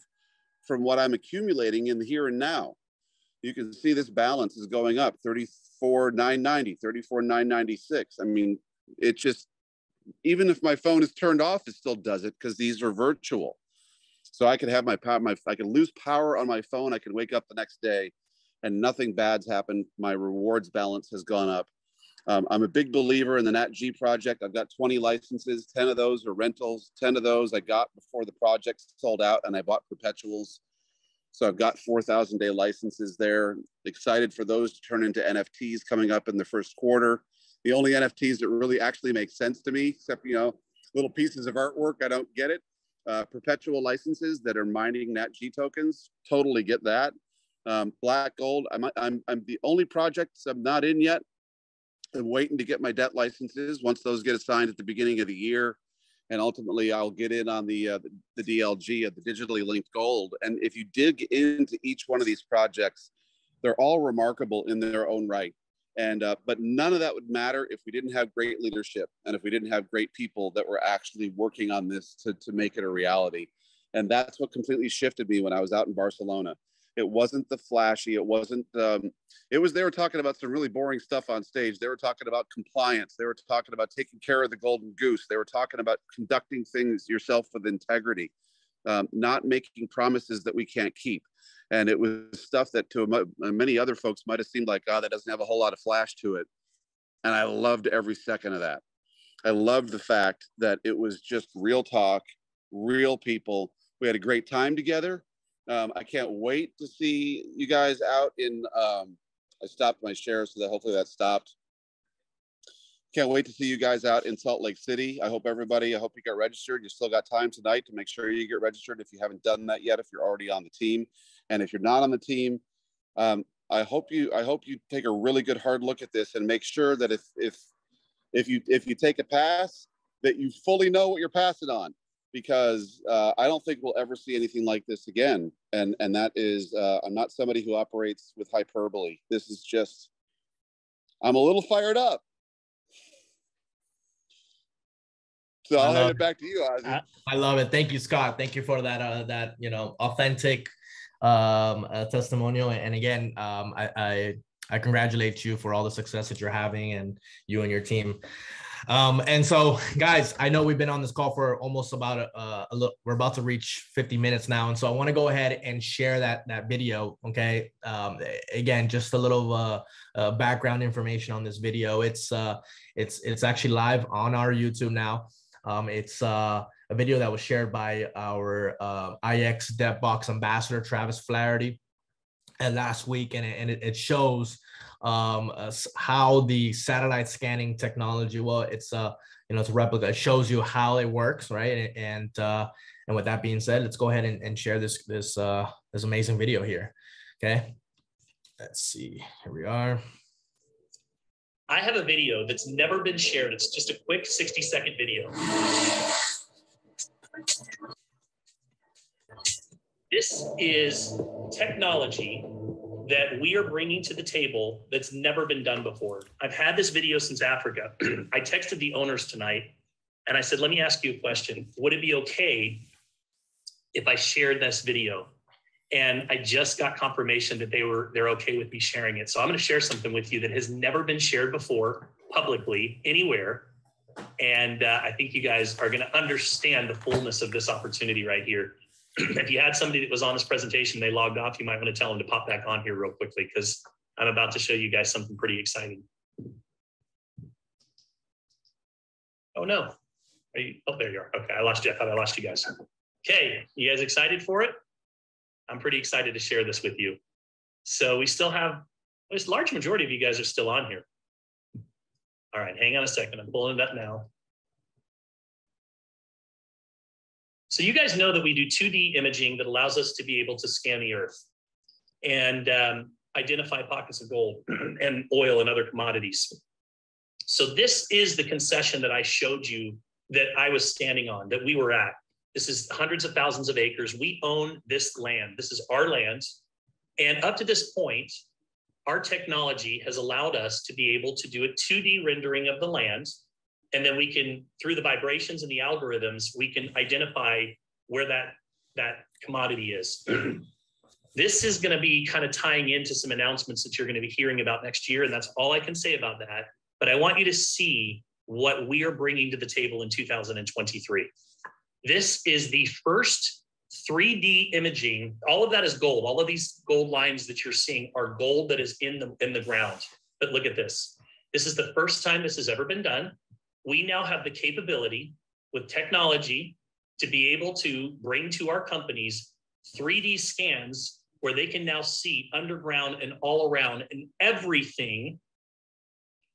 from what I'm accumulating in the here and now. You can see this balance is going up, 34,990, 34,996. I mean, it just, even if my phone is turned off, it still does it, because these are virtual. So I could have I could lose power on my phone. I could wake up the next day and nothing bad's happened. My rewards balance has gone up. I'm a big believer in the NATG project. I've got 20 licenses. 10 of those are rentals. 10 of those I got before the project sold out, and I bought perpetuals. So I've got 4,000 day licenses there. Excited for those to turn into NFTs coming up in the first quarter. The only NFTs that really actually make sense to me, except, you know, little pieces of artwork, I don't get it. Perpetual licenses that are mining NATG tokens, totally get that. Black gold, I'm the only projects I'm not in yet. I'm waiting to get my debt licenses. Once those get assigned at the beginning of the year, and ultimately I'll get in on the DLG, the digitally linked gold. And if you dig into each one of these projects, they're all remarkable in their own right. And but none of that would matter if we didn't have great leadership, and if we didn't have great people that were actually working on this to make it a reality. And that's what completely shifted me when I was out in Barcelona. It wasn't the flashy. It wasn't, they were talking about some really boring stuff on stage. They were talking about compliance. They were talking about taking care of the golden goose. They were talking about conducting things yourself with integrity, not making promises that we can't keep. And it was stuff that to many other folks might have seemed like, oh, that doesn't have a whole lot of flash to it. And I loved every second of that. I loved the fact that it was just real talk, real people. We had a great time together. I can't wait to see you guys out in, I stopped my share, so that hopefully that stopped. Can't wait to see you guys out in Salt Lake City. I hope you got registered. You still got time tonight to make sure you get registered if you haven't done that yet, if you're already on the team. And if you're not on the team, I hope you take a really good hard look at this and make sure that if you take a pass, that you fully know what you're passing on. Because I don't think we'll ever see anything like this again. And that is, I'm not somebody who operates with hyperbole. This is just, I'm a little fired up. So I'll hand it back to you, Ozzy. I love it. Thank you, Scott. Thank you for that, you know, authentic testimonial. And again, I congratulate you for all the success that you're having, and you and your team. And so, guys, I know we've been on this call for almost about we're about to reach 50 minutes now. And so I want to go ahead and share that video. Okay. Again, just a little background information on this video. It's actually live on our YouTube now. It's a video that was shared by our IX DevBox ambassador, Travis Flaherty, last week, and it shows how the satellite scanning technology, well, it's it's a replica. It shows you how it works, right? And with that being said, let's go ahead and share this amazing video here. Okay, let's see. Here we are. I have a video that's never been shared. It's just a quick 60-second video. This is technology that we are bringing to the table that's never been done before. I've had this video since Africa. I texted the owners tonight and I said, let me ask you a question. Would it be okay if I shared this video? And I just got confirmation that they're okay with me sharing it. So I'm gonna share something with you that has never been shared before publicly anywhere. And I think you guys are gonna understand the fullness of this opportunity right here. If you had somebody that was on this presentation, they logged off, you might want to tell them to pop back on here real quickly, because I'm about to show you guys something pretty exciting. Oh no, oh, there you are. Okay, I lost you. I thought I lost you guys. Okay, you guys excited for it? I'm pretty excited to share this with you. So we still have, there's a large majority of you guys are still on here. All right, hang on a second. I'm pulling it up now. So you guys know that we do 2D imaging that allows us to be able to scan the earth and identify pockets of gold and oil and other commodities. So this is the concession that I showed you that I was standing on, that we were at. This is hundreds of thousands of acres. We own this land. This is our land. And up to this point, our technology has allowed us to be able to do a 2D rendering of the land. And then we can, through the vibrations and the algorithms, we can identify where that commodity is. This is going to be kind of tying into some announcements that you're going to be hearing about next year. And that's all I can say about that. But I want you to see what we are bringing to the table in 2023. This is the first 3D imaging. All of that is gold. All of these gold lines that you're seeing are gold that is in the ground. But look at this. This is the first time this has ever been done. We now have the capability with technology to be able to bring to our companies 3D scans where they can now see underground and all around and everything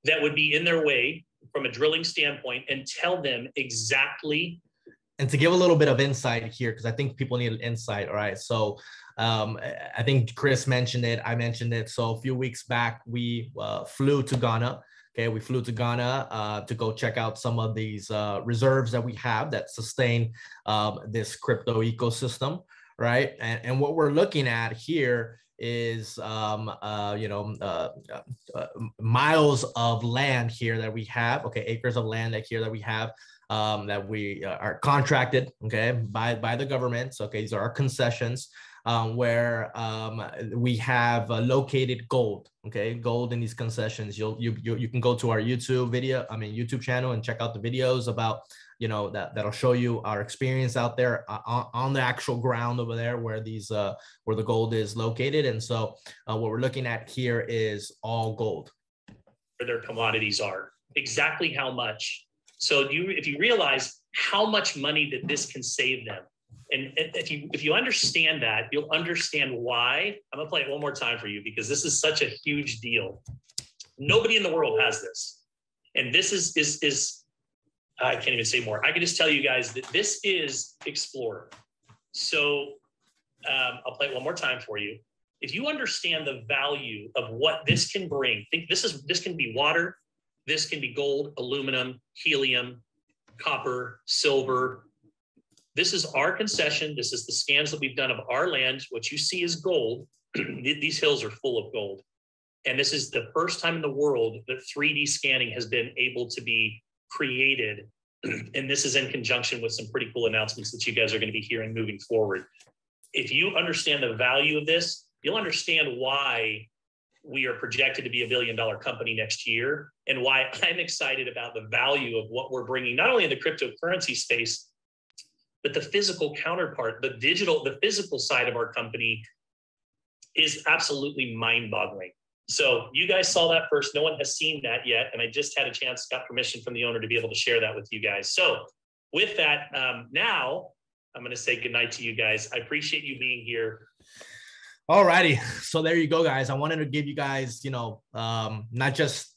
that would be in their way from a drilling standpoint and tell them exactly. And to give a little bit of insight here, because I think people need insight, all right? So I think Chris mentioned it, I mentioned it. So a few weeks back, we flew to Ghana. Okay, we flew to Ghana to go check out some of these reserves that we have that sustain this crypto ecosystem, right? And what we're looking at here is miles of land here that we have. Okay, acres of land that we have that we are contracted, okay, by the government. So, okay, these are our concessions. Where we have located gold, okay, gold in these concessions. You can go to our YouTube channel and check out the videos about, that'll show you our experience out there on the actual ground over there where where the gold is located. And so what we're looking at here is all gold. Where their commodities are, exactly how much. So if you realize how much money that this can save them. And if you understand that, you'll understand why. I'm gonna play it one more time for you because this is such a huge deal. Nobody in the world has this. And this is I can't even say more. I can just tell you guys that this is Explorer. So I'll play it one more time for you. If you understand the value of what this can bring, think this can be water, this can be gold, aluminum, helium, copper, silver. This is our concession. This is the scans that we've done of our land. What you see is gold. These hills are full of gold. And this is the first time in the world that 3D scanning has been able to be created. And this is in conjunction with some pretty cool announcements that you guys are going to be hearing moving forward. If you understand the value of this, you'll understand why we are projected to be $1 billion company next year and why I'm excited about the value of what we're bringing, not only in the cryptocurrency space, but the physical counterpart, the physical side of our company is absolutely mind-boggling. So you guys saw that first. No one has seen that yet. And I just had a chance, got permission from the owner to be able to share that with you guys. So with that, now I'm going to say goodnight to you guys. I appreciate you being here. All righty. So there you go, guys. I wanted to give you guys, not just,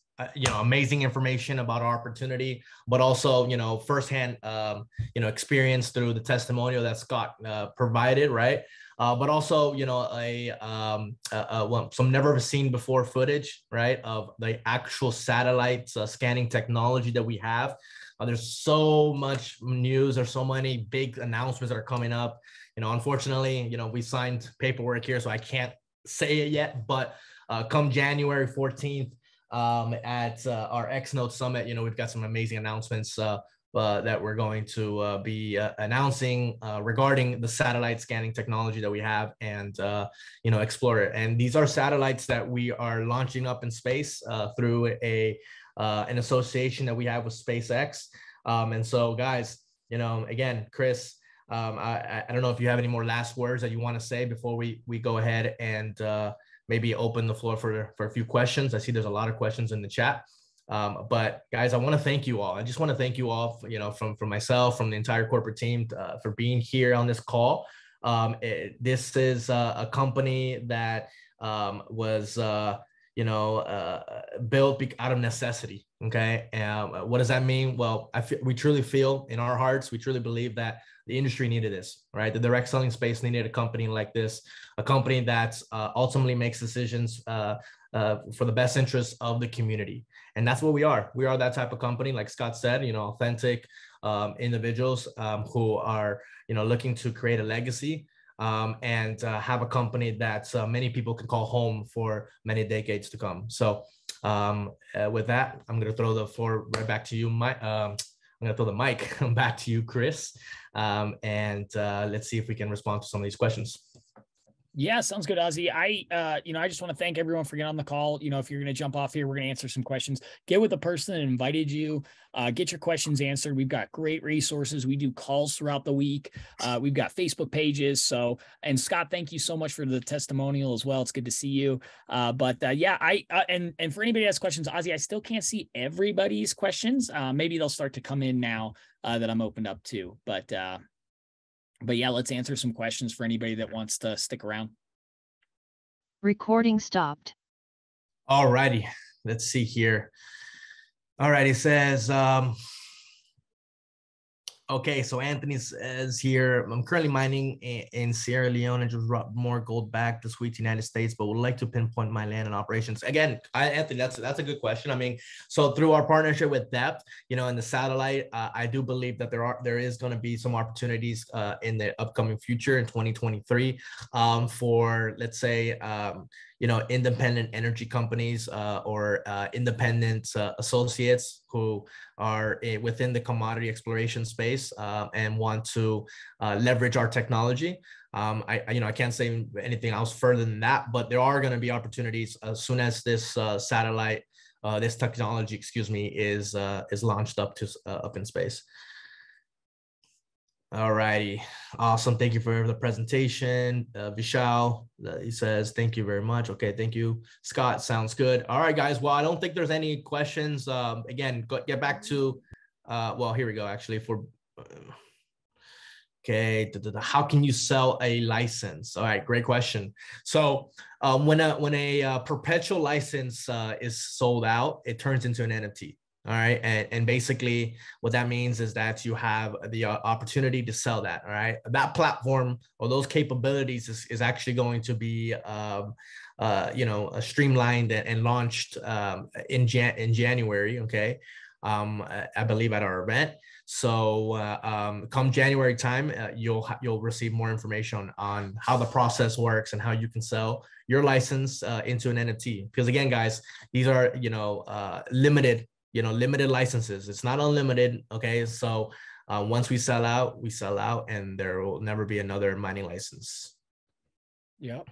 amazing information about our opportunity, but also, firsthand, experience through the testimonial that Scott provided, right? But also, some never seen before footage, right, of the actual satellite scanning technology that we have. There's so much news. There's so many big announcements that are coming up. Unfortunately, we signed paperwork here, so I can't say it yet. But come January 14th at our XNode Summit, we've got some amazing announcements that we're going to be announcing regarding the satellite scanning technology that we have and, explore it. And these are satellites that we are launching up in space through an association that we have with SpaceX. And so, guys, again, Chris, I don't know if you have any more last words that you want to say before we go ahead and maybe open the floor for a few questions. I see there's a lot of questions in the chat. But guys, I want to thank you all. I just want to thank you all, from myself, from the entire corporate team for being here on this call. This is a company that was, built out of necessity. Okay. What does that mean? Well, we truly feel in our hearts, we truly believe that the industry needed this, right? The direct selling space needed a company like this, a company that ultimately makes decisions for the best interest of the community. And that's what we are. We are that type of company, like Scott said, authentic individuals who are, looking to create a legacy and have a company that many people can call home for many decades to come. So with that, I'm going to throw the floor right back to you, Mike. I'm going to throw the mic back to you, Chris. And let's see if we can respond to some of these questions. Yeah, sounds good, Ozzy. I just want to thank everyone for getting on the call. If you're going to jump off here, we're going to answer some questions. Get with the person that invited you. Get your questions answered. We've got great resources. We do calls throughout the week. We've got Facebook pages. And Scott, thank you so much for the testimonial as well. It's good to see you. And for anybody that has questions, Ozzy, I still can't see everybody's questions. Maybe they'll start to come in now that I'm opened up to. But yeah, let's answer some questions for anybody that wants to stick around. Recording stopped. All righty. Let's see here. All right. It says, okay, so Anthony says here, I'm currently mining in Sierra Leone and just brought more gold back to sweet United States, but would like to pinpoint my land and operations. Again, Anthony, that's a good question. I mean, so through our partnership with Depth, and the satellite, I do believe that there is going to be some opportunities in the upcoming future in 2023 for, let's say, independent energy companies or independent associates who are within the commodity exploration space and want to leverage our technology. I can't say anything else further than that, but there are going to be opportunities as soon as this satellite, this technology, is launched up in space. All righty. Awesome. Thank you for the presentation. Vishal, he says, thank you very much. Okay. Thank you, Scott. Sounds good. All right, guys. Well, I don't think there's any questions. Again, get back to, well, here we go. Actually, okay. How can you sell a license? All right. Great question. So when a perpetual license is sold out, it turns into an NFT. All right. And basically what that means is that you have the opportunity to sell that. All right. That platform or those capabilities is actually going to be, streamlined and launched in January. Okay. I believe at our event. So come January time, you'll receive more information on how the process works and how you can sell your license into an NFT. Because again, guys, these are, limited licenses. It's not unlimited. Okay. So once we sell out, and there will never be another mining license. Yep.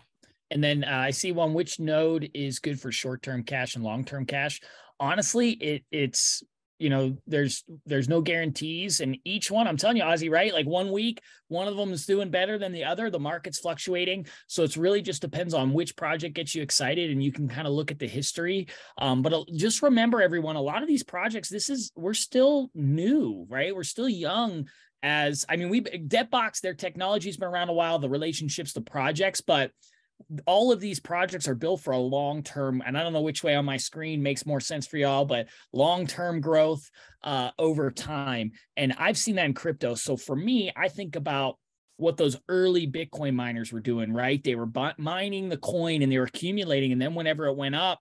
And then I see one, which node is good for short-term cash and long-term cash? Honestly, it's you know, there's no guarantees, and each one, I'm telling you, Ozzy, right? Like one week, one of them is doing better than the other. The market's fluctuating. So it's really just depends on which project gets you excited, and you can kind of look at the history. But just remember, everyone, a lot of these projects, we're still new, right? We're still young. DebtBox, their technology's been around a while, the relationships, the projects, but all of these projects are built for a long-term, and I don't know which way on my screen makes more sense for y'all, but long-term growth over time. And I've seen that in crypto. So for me, I think about what those early Bitcoin miners were doing, right? They were mining the coin and they were accumulating. And then whenever it went up,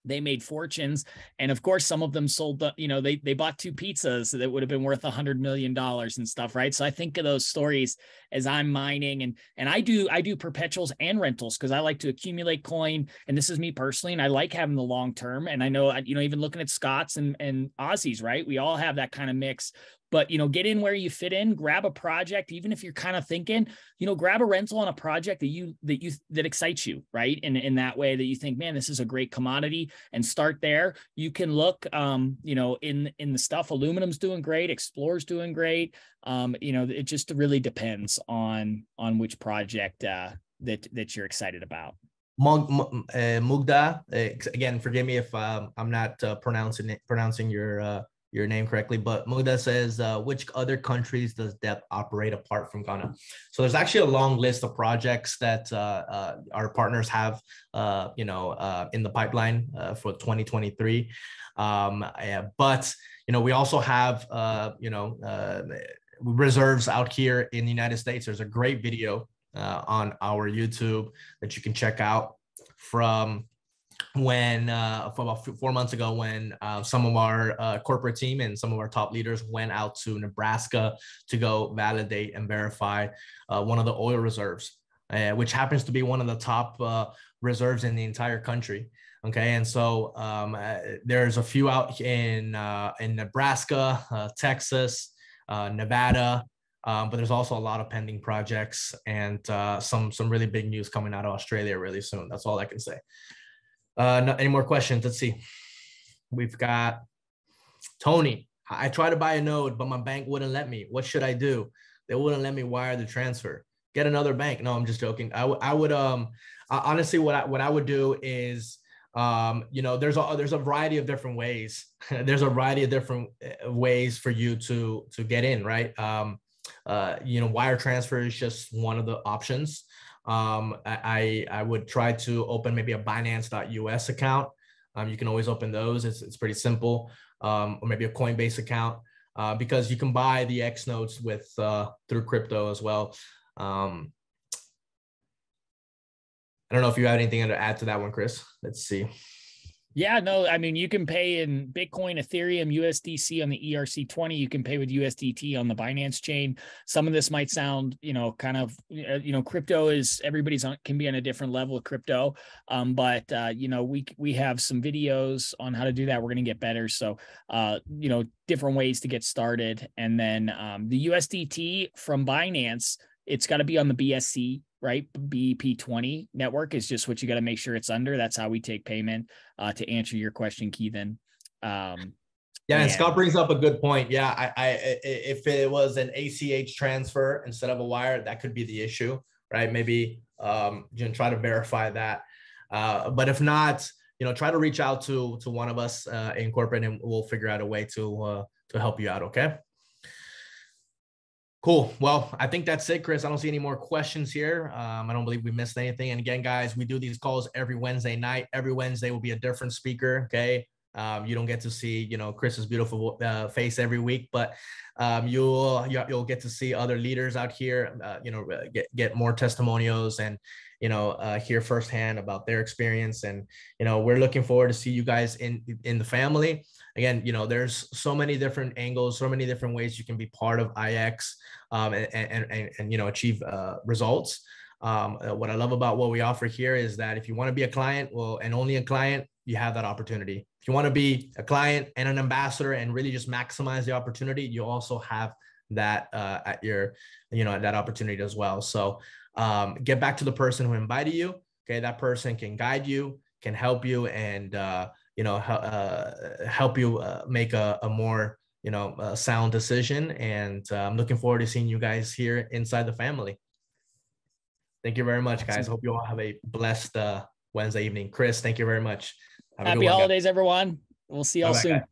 they made fortunes. And of course, some of them sold, they bought 2 pizzas that would have been worth $100 million and stuff, right? So I think of those stories as I'm mining, and I do perpetuals and rentals because I like to accumulate coin. And this is me personally. And I like having the long term. And I know, even looking at Scots and Aussies, right? We all have that kind of mix. But, get in where you fit in, grab a project, even if you're kind of thinking, grab a rental on a project that excites you, right? And in that way that you think, man, this is a great commodity, and start there. You can look, in the stuff, aluminum's doing great, Explorer's doing great. It just really depends on which project that you're excited about. Mugda, again, forgive me if I'm not pronouncing your name correctly, but Mugda says, which other countries does DEP operate apart from Ghana? So there's actually a long list of projects that our partners have, in the pipeline for 2023. But, we also have, reserves out here in the United States. There's a great video on our YouTube that you can check out from about 4 months ago, when some of our corporate team and some of our top leaders went out to Nebraska to go validate and verify one of the oil reserves, which happens to be one of the top reserves in the entire country. Okay, and so there's a few out in Nebraska, Texas, Nevada, but there's also a lot of pending projects, and some really big news coming out of Australia really soon. That's all I can say. Any more questions? Let's see. We've got Tony. I tried to buy a node, but my bank wouldn't let me. What should I do? They wouldn't let me wire the transfer. Get another bank. No, I'm just joking. I would honestly, what I would do is, there's a variety of different ways. There's a variety of different ways for you to get in, right? Wire transfer is just one of the options. I would try to open maybe a Binance.us account. You can always open those. It's pretty simple. Or maybe a Coinbase account, because you can buy the XNodes through crypto as well. I don't know if you have anything to add to that one, Chris. Let's see. Yeah, no, you can pay in Bitcoin, Ethereum, USDC on the ERC20. You can pay with USDT on the Binance chain. Some of this might sound, crypto is, can be on a different level of crypto. But we have some videos on how to do that. We're going to get better. So, different ways to get started. And then the USDT from Binance, it's got to be on the BSC, right? BP20 network is just what you got to make sure it's under. That's how we take payment, to answer your question, Keithan. And Scott brings up a good point. Yeah, if it was an ACH transfer instead of a wire, that could be the issue, right? Maybe try to verify that. But if not, try to reach out to one of us in corporate, and we'll figure out a way to help you out. Okay. Cool. Well, I think that's it, Chris. I don't see any more questions here. I don't believe we missed anything. And again, guys, we do these calls every Wednesday night. Every Wednesday will be a different speaker. Okay. You don't get to see, Chris's beautiful face every week, but you'll get to see other leaders out here, get more testimonials and, hear firsthand about their experience. And, we're looking forward to see you guys in the family. Again, there's so many different angles, so many different ways you can be part of IX and achieve results. What I love about what we offer here is that if you want to be a client, and only a client, you have that opportunity. If you want to be a client and an ambassador and really just maximize the opportunity, you also have that at your, that opportunity as well. So get back to the person who invited you. Okay. That person can guide you, can help you, and, help you make a more, sound decision. And I'm looking forward to seeing you guys here inside the family. Thank you very much, guys. Hope you all have a blessed Wednesday evening. Chris, thank you very much. Have Happy holidays, everyone. We'll see y'all soon.